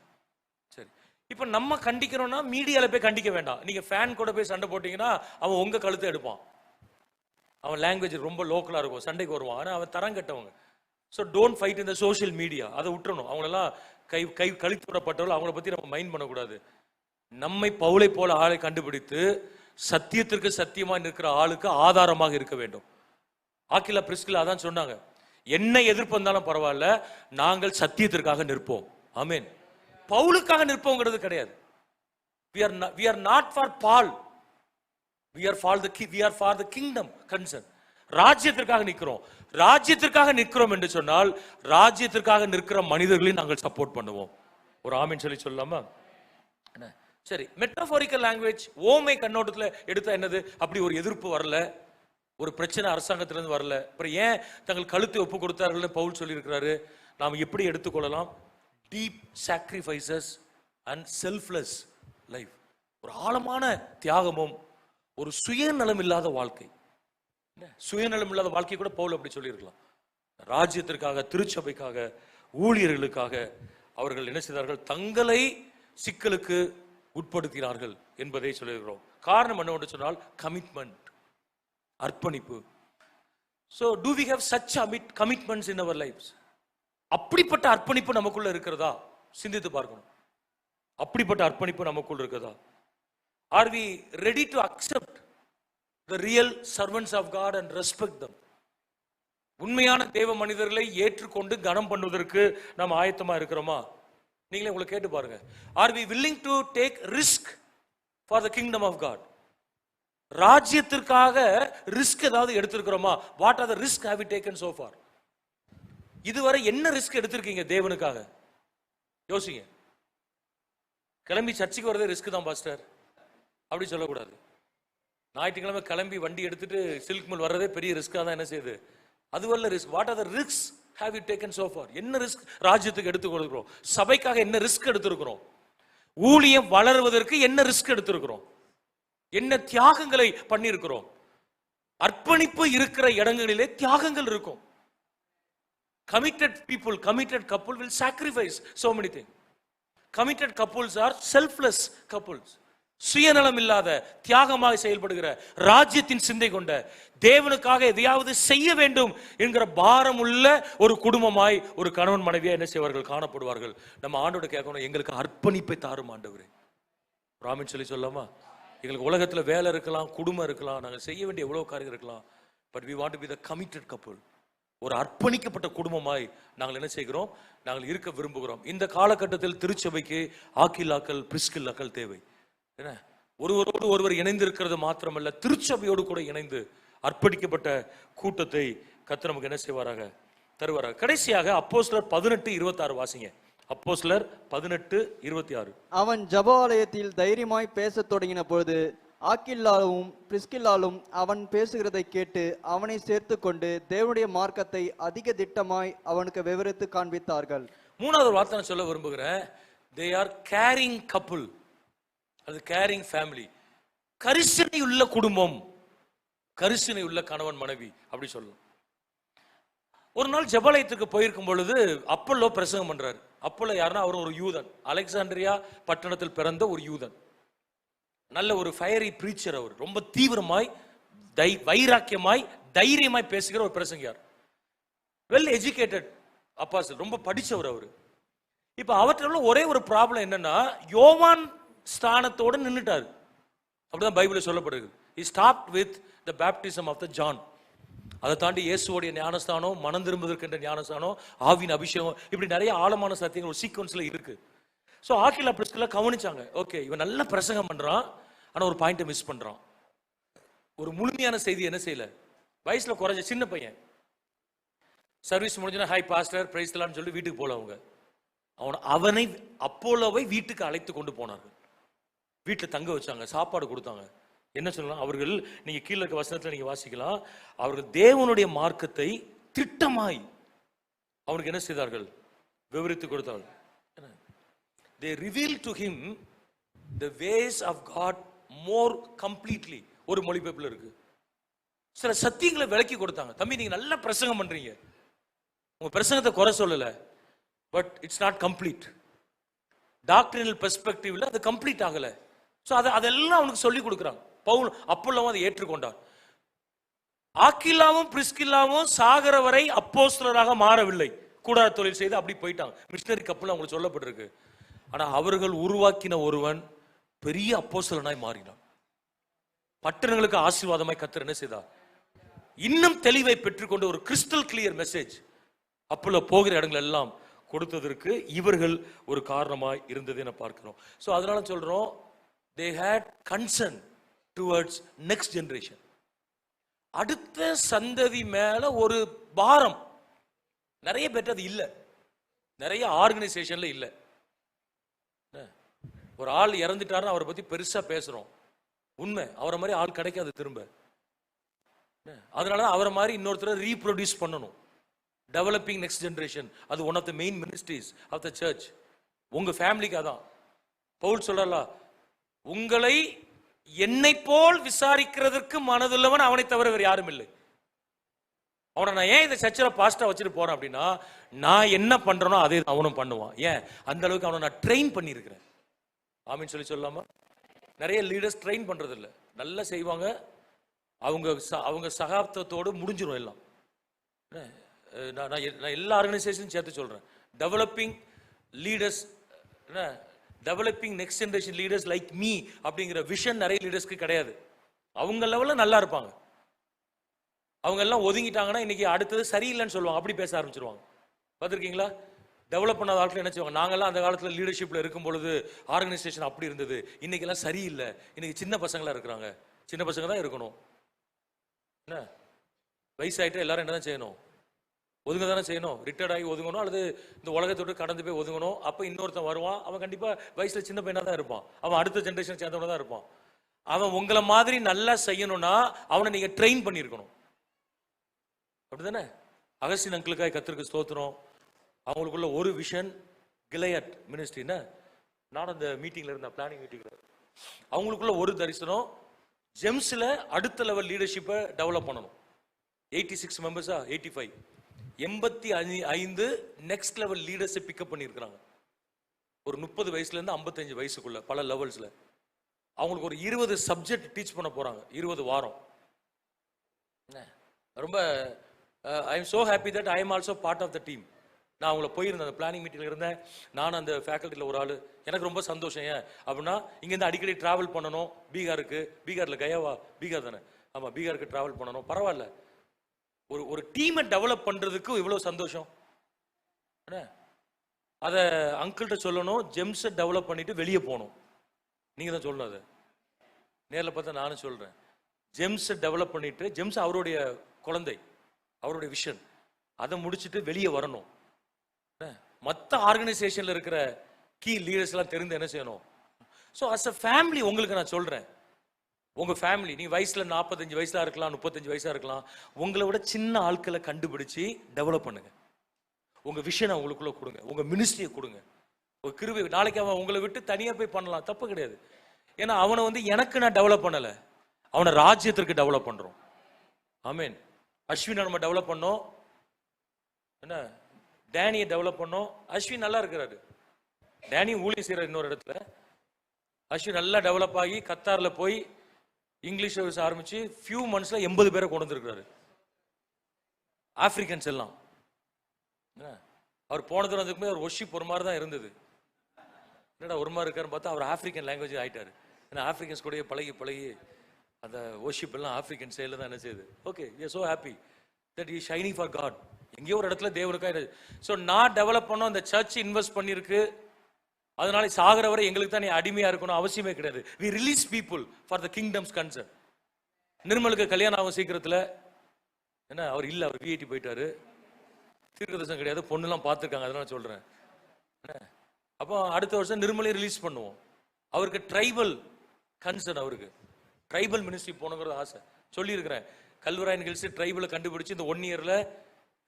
சரி, இப்ப நம்ம கண்டிக்கிறோம்னா மீடியால போய் கண்டிக்க வேண்டாம். நீங்க ஃபேன் கூட போய் சண்டை போட்டீங்கன்னா அவன் உங்க கழுத்தை எடுப்பான். அவன் லாங்குவேஜ் ரொம்ப லோக்கலா இருக்கும், சண்டைக்கு வருவான். ஆனா அவன் தரம் கட்டவங்க. ஸோ டோன்ட் ஃபைட் இந்த சோஷியல் மீடியா. அதை விட்டுறணும். அவங்களெல்லாம் கழித்து விடப்பட்டவர்கள், அவங்கள பத்தி நம்ம மைண்ட் பண்ணக்கூடாது. நம்மை பவுலை போல ஆளை கண்டுபிடித்து சத்தியத்திற்கு சத்தியமா நிற்கிற ஆளுக்கு ஆதாரமாக இருக்க வேண்டும். ஆக்கிலா பிரிஸ்கில்லா அதான் சொன்னாங்க, என்ன எதிர்ப்பு வந்தாலும் பரவாயில்ல, நாங்கள் சத்தியத்திற்காக நிற்போம். ஆமென். பவுலுக்காக நிற்போங்கிறது கிடையாது. we are not for Paul, we are for the kingdom concern. ராஜ்யத்திற்காக நிற்கிறோம். ராஜ்யத்திற்காக நிற்கிறோம் என்று சொன்னால் ராஜ்யத்திற்காக நிற்கிற மனிதர்களை நாங்கள் சப்போர்ட் பண்ணுவோம். ஒரு ஆமீன் சொல்லி சொல்லலாமா? சரி, மெட்டாபோரிக்கல் லாங்குவேஜ், ஓமை கண்ணோட்டத்தில் எடுத்தா என்னது? அப்படி ஒரு எதிர்ப்பு வரல, ஒரு பிரச்சனை அரசாங்கத்திலிருந்து வரல. அப்புறம் ஏன் தங்கள் கழுத்தை ஒப்பு கொடுத்தார்கள் பவுல் சொல்லி இருக்கிறாரு. நாம் எப்படி எடுத்துக்கொள்ளலாம்? Deep sacrifices and selfless life. ஒரு ஆழமான தியாகமும் ஒரு சுயநலம் இல்லாத வாழ்க்கை. சுயநலம் இல்லாத வாழ்க்கை கூட பவுல் அப்படி சொல்லியிருக்கலாம். ராஜ்யத்திற்காக, திருச்சபைக்காக, ஊழியர்களுக்காக அவர்கள் என்ன செய்தார்கள்? தங்களை சிக்கலுக்கு உட்படுத்தினார்கள் என்பதை சொல்லியிருக்கிறோம். காரணம் என்னவென்று சொன்னால் கமிட்மெண்ட், அர்ப்பணிப்பு. So do we have such commitments in our lives? அப்படிப்பட்ட அர்ப்பணிப்பு நமக்குள்ள இருக்கிறதா? சிந்தித்து பார்க்கணும். அப்படிப்பட்ட அர்ப்பணிப்பு நமக்குள்ள இருக்கிறதா? Are we ready to accept the real servants of God and respect them? உண்மையான தேவ மனிதர்களை ஏற்றுக்கொண்டு கனம் பண்ணுவதற்கு நாம் ஆயத்தமா இருக்கிறோமா? நீங்களே உங்களை கேட்டு பாருங்க. Are we willing to take risk for the kingdom of God? ராஜ்யத்திற்காக ரிஸ்க் ஏதாவது எடுத்திருக்கிறோமா? What are the risk have we taken so far? இதுவரை என்ன ரிஸ்க் எடுத்திருக்கீங்க தேவனுக்காக? யோசிங்க. கிளம்பி சர்ச்சுக்கு வரதே ரிஸ்க் தான் பாஸ்டர் அப்படி சொல்லக்கூடாது. ஞாயிற்றுக்கிழமை கிளம்பி வண்டி எடுத்துட்டு சில்க் மில் வர்றதே பெரிய ரிஸ்கா தான் என்ன செய்யுது? அதுவல்ல risk. What are the risks have you taken so for? என்ன ரிஸ்க் ராஜ்யத்துக்கு எடுத்துக்கொள்கிறோம்? சபைக்காக என்ன ரிஸ்க் எடுத்திருக்கிறோம்? ஊழியம் வளருவதற்கு என்ன ரிஸ்க் எடுத்திருக்கிறோம்? என்ன தியாகங்களை பண்ணியிருக்கிறோம்? அர்ப்பணிப்பு இருக்கிற இடங்களிலே தியாகங்கள் இருக்கும். Committed people, committed couple will sacrifice so many things. Committed couples are selfless couples. சுயநலம் இல்லாத, தியாகமாக செயல்படுகிற, ராஜ்யத்தின் சிந்தை கொண்ட, தேவனுக்காக எதையாவது செய்ய வேண்டும் என்கிற பாரம் உள்ள ஒரு குடும்பமாய் ஒரு கணவன் மனைவியா என்ன செய்வார்கள்? காணப்படுவார்கள். நம்ம ஆண்டோட கேட்கணும், எங்களுக்கு அர்ப்பணிப்பை தாரும் ஆண்டவரே. ராமின் சொல்லி சொல்லாமா? எங்களுக்கு உலகத்துல வேலை இருக்கலாம், குடும்பம் இருக்கலாம், நாங்கள் செய்ய வேண்டிய எவ்வளவு காரியம் இருக்கலாம். But we want to be the committed couple. ஒரு அர்ப்பணிக்கப்பட்ட குடும்பமாய் நாங்கள் என்ன செய்கிறோம்? நாங்கள் இருக்க விரும்புகிறோம். இந்த காலகட்டத்தில் திருச்சபைக்கு ஆக்கில்லாக்கள், பிரிஸ்கில்லாக்கள் தேவை. என்ன, ஒருவரோடு ஒருவர் இணைந்து இருக்கிறது மாத்திரமல்ல, திருச்சபையோடு கூட இணைந்து அர்ப்பணிக்கப்பட்ட கூட்டத்தை கர்த்தர் நமக்கு என்ன செய்வாராக? தருவாராக. கடைசியாக அப்போஸ்தலர் 18:26 வாசிங்க. அப்போஸ்தலர் 18:26. அவன் ஜெபாலயத்தில் தைரியமாய் பேசத் தொடங்கின பொழுது ஆக்கில்லாலும் பிரிஸ்கில்லாலும் அவன் பேசுகிறதை கேட்டு அவனை சேர்த்து கொண்டு தேவனுடைய மார்க்கத்தை அதிக திட்டமாய் அவனுக்கு விவரித்து காண்பித்தார்கள். மூணாவது வார்த்தை நான் சொல்ல விரும்புகிறேன். they are caring couple, அது கேரிங் ஃபேமிலி. கரிசனை உள்ள குடும்பம், கரிசனை உள்ள கணவன் மனைவி அப்படி சொல்லலாம். ஒரு நாள் ஜெபாலயத்துக்கு போயிருக்கும் பொழுது அப்பல்லோ பிரசங்கம் பண்றாரு. அப்பல்லோ யாருன்னா அவர் ஒரு யூதன், அலெக்சாண்ட்ரியா பட்டணத்தில் பிறந்த ஒரு யூதன். நல்ல ஒரு ஃபயரி பிரீச்சர். அவர் ரொம்ப தீவிரமாய் வைராக்கியமாய் தைரியமாய் பேசுகிற ஒரு பிரசங்கியார். வெல் எஜுகேட்டட் அப்பாஸ்டல், ரொம்ப படிச்சவர் அவரு. இப்ப அவற்றுள்ள ஒரே ஒரு ப்ராப்ளம் என்னன்னா, யோவான் ஸ்தானத்தோட நின்னுட்டாரு. அப்படிதான் பைபிள்ல சொல்லப்படுது. He stopped with the baptism of the John. அதை தாண்டி இயேசுவோடைய ஞானஸ்தானம், மனம் திரும்புவதற்கின்ற ஞானஸ்தானம், ஆவின் அபிஷேகம், இப்படி நிறைய ஆழமான சத்தியங்கள் ஒரு சீக்வன்ஸ்ல இருக்கு. ஸோ ஆக்கிலா பிரிஸ்கில்லா கவனிச்சாங்க. ஓகே, இவன் நல்ல பிரசங்கம் பண்றான், ஆனா ஒரு பாயிண்ட்டை மிஸ் பண்றான். ஒரு முழுமையான செய்தி என்ன செய்யல. வயசுல குறைஞ்ச சின்ன பையன், சர்வீஸ் முடிஞ்சுன்னா ஹாய் பாஸ்டர் பிரைஸ் தலான்னு சொல்லி வீட்டுக்கு போல அவங்க. அவனை அப்போலோவை வீட்டுக்கு அழைத்து கொண்டு போனார்கள். வீட்டில் தங்க வச்சாங்க, சாப்பாடு கொடுத்தாங்க. என்ன சொல்லலாம், அவர்கள் நீங்க கீழே இருக்க வசனத்துல நீங்க வாசிக்கலாம், அவர்கள் தேவனுடைய மார்க்கத்தை திட்டமாய் அவனுக்கு என்ன செய்தார்கள், விவரித்து கொடுத்தார்கள். They revealed to him the ways of God more completely. ஒரு மொழிபெயர்ப்புல இருக்கு. சில சத்தியங்களை விளக்கி கொடுத்தாங்க. தம்பி நீங்க நல்ல பிரசங்கம் பண்றீங்க, உங்க பிரசங்கத்தை குறை சொல்லல, but it's not complete. Doctrinal பெர்ஸ்பெக்டிவ்ல அது கம்ப்ளீட் ஆகல. ஸோ அதெல்லாம் அவனுக்கு சொல்லி கொடுக்குறாங்க. பவுல் அப்போல்லாம் அதை ஏற்றுக்கொண்டார். ஆக்கிலாவும் பிரிஸ்கில்லாவும் சாகர வரை அப்போஸ்தலராக மாறவில்லை, கூடார தொழில் செய்து அப்படி போயிட்டாங்க. மிஷனரி கப்பல் அவங்களுக்கு சொல்லப்பட்டிருக்கு. ஆனா அவர்கள் உருவாக்கின ஒருவன் பெரிய அப்போஸ்தலனாய் மாறினான். பட்டணங்களுக்கு ஆசீர்வாதமாய் கர்த்தர் என்ன செய்தார், இன்னும் தெளிவை பெற்றுக்கொண்டு ஒரு கிறிஸ்டல் கிளியர் மெசேஜ் அப்போல போகிற இடங்கள் எல்லாம் கொடுத்ததற்கு இவர்கள் ஒரு காரணமாய் இருந்தது என பார்க்கிறோம். ஸோ அதனால சொல்றோம், they had concern towards next generation. அடுத்த சந்ததி மேல ஒரு பாரம். நிறைய பேர் அது இல்ல, நிறைய ஆர்கனைசேஷன்ல இல்ல. ஒரு ஆள் இறந்துட்டாருன்னு அவரை பத்தி பெருசா பேசுறோம், உண்மை அவரை மாதிரி ஆள் கிடைக்காது திரும்ப. அதனால அவரை மாதிரி இன்னொருத்தரை ரீப்ரொடியூஸ் பண்ணணும். டெவலப்பிங் நெக்ஸ்ட் ஜெனரேஷன், அது one of the main ministries of the church. உங்க ஃபேமிலிக்கு அதான் பவுல் சொல்லலாம், உங்களை என்னை போல் விசாரிக்கிறதுக்கு மனதுள்ளவன் அவனை தவிர வேறு யாரும் இல்லை. அவனை நான் ஏன் இந்த சர்ச்சில் பாஸ்டா வச்சுட்டு போறேன் அப்படின்னா, நான் என்ன பண்றேனோ அதே அவனும் பண்ணுவான். ஏன், அந்த அளவுக்கு அவனை நான் ட்ரெயின் பண்ணியிருக்கிறேன். ஆமீன் சொல்லி சொல்லாமா? நிறைய லீடர்ஸ் ட்ரெயின் பண்றது இல்லை, நல்லா செய்வாங்க, அவங்க சகாப்தத்தோடு முடிஞ்சிடும் எல்லாம். நான் எல்லா ஆர்கனைசேஷனும் சேர்த்து சொல்றேன். Developing leaders, developing next generation leaders like me அப்படிங்கிற விஷன் நிறைய லீடர்ஸ்க்கு கிடையாது. அவங்க லெவலில் நல்லா இருப்பாங்க, அவங்க எல்லாம் ஒதுங்கிட்டாங்கன்னா இன்னைக்கு அடுத்தது சரியில்லைன்னு சொல்லுவாங்க, அப்படி பேச ஆரம்பிச்சிருவாங்க. பார்த்துருக்கீங்களா? டெவலப் பண்ணாத ஆட்கள் என்ன செய்வாங்க, நாங்கெல்லாம் அந்த காலத்தில் லீடர்ஷிப்ல இருக்கும் பொழுது ஆர்கனைசேஷன் அப்படி இருந்தது, இன்னைக்கு எல்லாம் சரியில்லை, இன்னைக்கு சின்ன பசங்களா இருக்கிறாங்க. சின்ன பசங்க தான் இருக்கணும். என்ன வயசாயிட்டு எல்லாரும் என்ன தான் செய்யணும், ஒதுங்க தானே செய்யணும். ரிட்டையர்ட் ஆகி ஒதுங்கணும், அல்லது இந்த உலகத்தோடு கடந்து போய் ஒதுங்கணும். அப்போ இன்னொருத்தன் வருவான், அவன் கண்டிப்பா வயசுல சின்ன பையனா தான் இருப்பான், அவன் அடுத்த ஜென்ரேஷன் சேர்ந்தவன தான் இருப்பான். அவன் உங்களை மாதிரி நல்லா செய்யணும்னா அவனை நீங்க ட்ரெயின் பண்ணியிருக்கணும். அப்படிதானே? அகஸ்டின் அங்கிளுக்காய் கர்த்தருக்கு ஸ்தோத்திரம். அவங்களுக்குள்ள ஒரு விஷன், கிளையட் மினிஸ்ட்ரின்னு, நான் அந்த மீட்டிங்ல இருந்தேன், பிளானிங் மீட்டிங்ல. அவங்களுக்குள்ள ஒரு தரிசனம், ஜெம்ஸ்ல அடுத்த லெவல் லீடர்ஷிப்பை டெவலப் பண்ணணும். 86 மெம்பர்ஸா, 85, 85 நெக்ஸ்ட் லெவல் லீடர்ஸை பிக்கப் பண்ணியிருக்கிறாங்க. ஒரு 30 வயசுல இருந்து 55 வயசுக்குள்ள பல லெவல்ஸ்ல. அவங்களுக்கு ஒரு 20 சப்ஜெக்ட் டீச் பண்ண போறாங்க, 20 வாரம். ரொம்ப I am so happy that I am also part of the team. நான் அவங்கள போயிருந்தேன், அந்த பிளானிங் மீட்டிங்ல இருந்தேன். நான் அந்த ஃபேக்கல்ட்டியில் ஒரு ஆள், எனக்கு ரொம்ப சந்தோஷம். ஏன் அப்படின்னா, இங்கேருந்து அடிக்கடி டிராவல் பண்ணணும் பீகாருக்கு. பீகார்ல கயாவா, பீகார் தானே? ஆமா, பீகாருக்கு டிராவல் பண்ணணும். பரவாயில்ல, ஒரு டீமை டெவலப் பண்றதுக்கு இவ்வளவு சந்தோஷம். அதை அங்கிள்கிட்ட சொல்லணும், ஜெம்ஸை டெவலப் பண்ணிட்டு வெளியே போகணும். நீங்க தான் சொல்லணும். அதை நேரில் பார்த்தா நானும் சொல்றேன். ஜெம்ஸை டெவலப் பண்ணிட்டு, ஜெம்ஸ் அவருடைய குழந்தை, அவருடைய விஷன், அதை முடிச்சுட்டு வெளியே வரணும். மற்ற ஆர்கனைசேஷன்ல இருக்கிற கீ லீடர்ஸ் எல்லாம் தெரிந்து என்ன செய்யணும். ஸோ அஸ் அ ஃபேமிலி உங்களுக்கு நான் சொல்றேன், உங்க ஃபேமிலி, நீ வயசுல 45 வயசா இருக்கலாம், 35 வயசா இருக்கலாம், உங்களை விட சின்ன ஆட்களை கண்டுபிடிச்சு டெவலப் பண்ணுங்க. உங்க விஷனை உங்களுக்குள்ள கொடுங்க, உங்க மினிஸ்ட்ரியை கொடுங்க, ஒரு கிருபை. நாளைக்கு அவன் உங்களை விட்டு தனியா போய் பண்ணலாம், தப்பு கிடையாது. ஏன்னா அவனை எனக்கு நான் டெவலப் பண்ணல, அவனை ராஜ்யத்திற்கு டெவலப் பண்றோம். ஆமீன். அஸ்வினை நம்ம டெவலப் பண்ணோம், என்ன டேனியை டெவலப் பண்ணோம். அஸ்வின் நல்லா இருக்கிறாரு, டேனி ஊழியம் செய்யற இன்னொரு இடத்துல. அஸ்வின் நல்லா டெவலப் ஆகி கத்தார்ல போய் இங்கிலீஷ் சர்வீஸ் ஆரம்பிச்சு ஃபியூ மந்த்ஸ்ல 80 பேரை கொண்டு வந்திருக்கிறாரு, ஆப்பிரிக்கன்ஸ் எல்லாம். அவர் போனது வந்ததுக்குமே அவர் ஒர்ஷிப் ஒரு மாதிரி தான் இருந்தது. என்னடா ஒரு மாதிரி இருக்காருன்னு பார்த்தா அவர் ஆப்பிரிக்கன் லாங்குவேஜ் ஆயிட்டாரு. ஏன்னா ஆப்பிரிக்கன்ஸ் கூட பழகி பழகி அந்த ஒர்ஷிப் எல்லாம் ஆப்பிரிக்கன் ஸ்டைல தான் என்ன செய்யுது. Okay, you are so happy that you shining for God. எங்கேயோ ஒரு இடத்துல தேவனுக்காக. ஸோ நான் டெவலப் பண்ணோம், அந்த சர்ச் இன்வெஸ்ட் பண்ணியிருக்கு. அதனால சாகர வரை எங்களுக்கு தான் நீ அடிமையா இருக்கணும் அவசியமே கிடையாது. We release people for the kingdom's concern. நிர்மலுக்கு கல்யாணம் ஆகும் சீக்கிரத்தில். என்ன அவர் இல்லை, அவர் விஐடி போயிட்டாரு, தீர்க்கதர்சனம் கிடையாது, பொண்ணுலாம் பார்த்துருக்காங்க, அதனால சொல்றேன். அப்போ அடுத்த வருஷம் நிர்மலையும் ரிலீஸ் பண்ணுவோம். அவருக்கு ட்ரைபல் கன்சர்ன், அவருக்கு ட்ரைபல் மினிஸ்ட்ரி போகணுங்கிறது ஆசை. சொல்லியிருக்கிறேன், கல்வராயன் ஹில்ஸ் ட்ரைபலை கண்டுபிடிச்சு இந்த 1 இயர்ல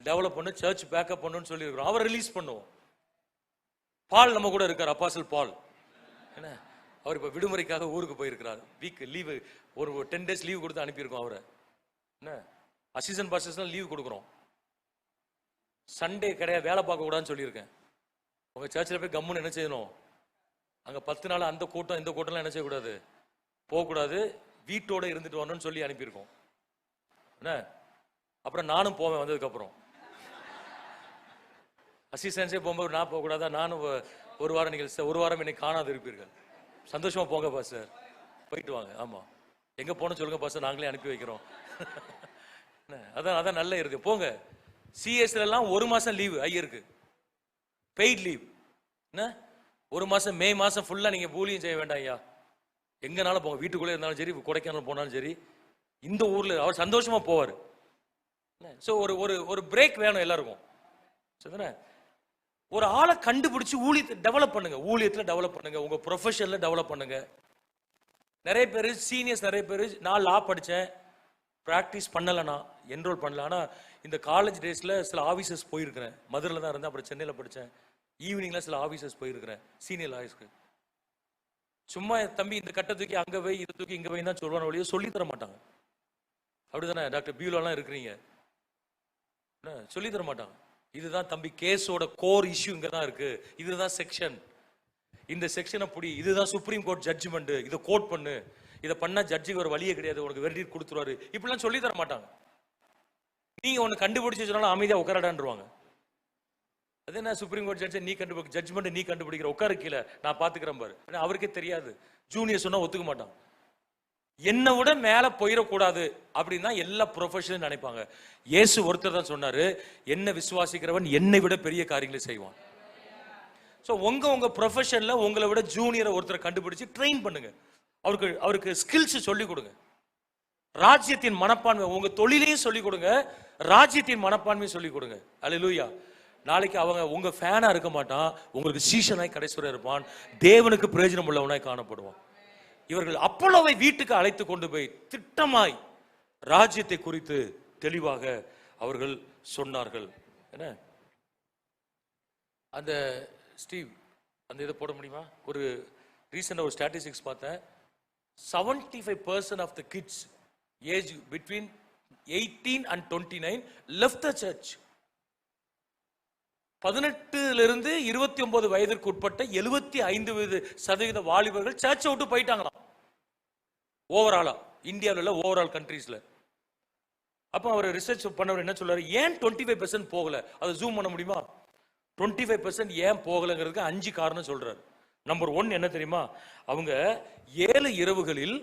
டெவலப் பண்ணு, சர்ச் பேக்கப் பண்ணுன்னு சொல்லியிருக்கிறோம். அவர் ரிலீஸ் பண்ணுவோம். பால் நம்ம கூட இருக்கார், அப்பாசல் பால். என்ன அவர் இப்போ விடுமுறைக்காக ஊருக்கு போயிருக்கிறார். வீக் லீவு, ஒரு 10 days லீவ் கொடுத்து அனுப்பியிருக்கோம் அவரை. என்ன அசிஸ்டன்ட் பாஸ்டர்ஸ்லாம் லீவ் கொடுக்குறோம். சண்டே கிடையாது, வேலை பார்க்க கூடாதுன்னு சொல்லியிருக்கேன். உங்க சர்ச்சில் போய் கம்முன்னு என்ன செய்யணும், அங்கே 10 நாள் அந்த கூட்டம் இந்த கூட்டம்லாம் என்ன செய்யக்கூடாது, போகக்கூடாது, வீட்டோட இருந்துட்டு வரணும்னு சொல்லி அனுப்பியிருக்கோம். என்ன அப்புறம் நானும் போவேன் வந்ததுக்கப்புறம். அசிஸ்டன்ஸே போகும்போது நான் போகக்கூடாதா, நானும் ஒரு வாரம் நீங்கள் ஒரு வாரம் என்னை காணாது இருப்பீர்கள். சந்தோஷமா போங்க பாஸ்டர், போயிட்டு வாங்க. ஆமா, எங்க போன சொல்லுங்க பாஸ்டர், நாங்களே அனுப்பி வைக்கிறோம். அதான் அதான் நல்ல இருக்கு, போங்க. சிஎஸ்ல எல்லாம் 1 மாசம் லீவு ஐயருக்கு, பெய்ட் லீவ். என்ன 1 மாசம், மே மாசம் ஃபுல்லா நீங்க ஊழியம் செய்ய வேண்டாம் ஐயா, எங்கனாலும் போங்க, வீட்டுக்குள்ளே இருந்தாலும் சரி, கொடைக்கானல் போனாலும் சரி, இந்த ஊர்ல அவர் சந்தோஷமா போவார். ஸோ ஒரு பிரேக் வேணும் எல்லாருக்கும். சரிதானே? ஒரு ஆளை கண்டுபிடிச்சு ஊழியத்தை டெவலப் பண்ணுங்க, ஊழியத்தில் டெவலப் பண்ணுங்க, உங்க ப்ரொஃபஷன்ல டெவலப் பண்ணுங்க. நிறைய பேர் சீனியர்ஸ், நிறைய பேர் நான் லா படித்தேன், ப்ராக்டிஸ் பண்ணலைண்ணா, என்ரோல் பண்ணல. ஆனால் இந்த காலேஜ் டேஸில் சில ஆஃபீஸர்ஸ் போயிருக்கிறேன். மதுரையில் தான் இருந்தேன், அப்புறம் சென்னையில் படித்தேன். ஈவினிங்கில் சில ஆஃபீஸர்ஸ் போயிருக்கிறேன், சீனியர் லாயர்ஸ்க்கு. சும்மா தம்பி இந்த கட்டை தூக்கி அங்கே போய், இதை தூக்கி இங்கே போய் தான் சொல்லுவான வழியோ சொல்லி தர மாட்டாங்க. அப்படிதானே டாக்டர் பியூலாம் இருக்கிறீங்க, சொல்லி தர மாட்டாங்க. இதுதான் தம்பி கேஸோட கோர் இஷ்யூ இங்கே தான் இருக்கு, இதுதான் செக்ஷன், இந்த செக்ஷனை புடி, இதுதான் சுப்ரீம் கோர்ட் ஜட்ஜ்மெண்ட், இதை கோட் பண்ணு, இதை பண்ணா ஜட்ஜுக்கு ஒரு வழியே கிடையாது, உனக்கு வெர்டிக்ட் கொடுத்துருவாரு, இப்படிலாம் சொல்லி தர மாட்டாங்க. நீங்க ஒன்று கண்டுபிடிச்சு சொன்னாலும் அமைதியாக உட்காரடான்ருவாங்க. அது என்ன சுப்ரீம் கோர்ட் ஜட்ஜ் நீ கண்டுபிடி, ஜட்ஜ்மெண்ட் நீ கண்டுபிடிக்கிற, உட்கார கீழே நான் பார்த்துக்கிறேன் பாரு. அவருக்கே தெரியாது, ஜூனியர் சொன்னா ஒத்துக்க மாட்டான். என்னை விட மேல போயிடக்கூடாது அப்படின்னா எல்லா ப்ரொஃபஷனலும் நினைப்பாங்க. இயேசு ஒருத்தர் தான் சொன்னாரு, என்ன விசுவாசிக்கிறவன் என்னை விட பெரிய காரியங்களை செய்வான். ஸோ உங்க ப்ரொஃபஷன்ல உங்களை விட ஜூனியரை ஒருத்தரை கண்டுபிடிச்சு ட்ரெயின் பண்ணுங்க, அவருக்கு ஸ்கில்ஸ் சொல்லிக் கொடுங்க. ராஜ்யத்தின் மனப்பான்மை உங்க தொழிலையும் சொல்லிக் கொடுங்க, ராஜ்யத்தின் மனப்பான்மையும் சொல்லிக் கொடுங்க. அல்லேலூயா. நாளைக்கு அவங்க உங்க ஃபேனா இருக்க மாட்டான், உங்களுக்கு சீஷனாய் கடைசி இருப்பான், தேவனுக்கு பிரயோஜனம் உள்ளவனாய் காணப்படுவான். இவர்கள் அப்போலோவை வீட்டுக்கு அழைத்து கொண்டு போய் திட்டமாய் ராஜ்யத்தை குறித்து தெளிவாக அவர்கள் சொன்னார்கள். என்ன அந்த ஸ்டீவ் அந்த இதை போட முடியுமா? ஒரு ரீசெண்டாக ஒரு ஸ்டாட்டிஸ்டிக்ஸ் பார்த்தேன், 75% of the kids age between 18 and 29 left the church. 18 29 வயதிற்கு உட்பட்ட 75% வாலிபர்கள் சர்ச்சை விட்டு போயிட்டாங்களாம். ஓவராலா இந்தியாவில் ஓவரால் கண்ட்ரீஸ்ல. அப்போ அவர் ரிசர்ச் பண்ணவர் என்ன சொல்றாரு, ஏன் 25% போகல, அதை ஜூம் பண்ண முடியுமா? 25% ஏன் போகலங்கிறதுக்கு 5 காரணம் சொல்றாரு. நம்பர் 1 என்ன தெரியுமா, அவங்க 7 இரவுகளில்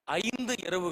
5 இரவு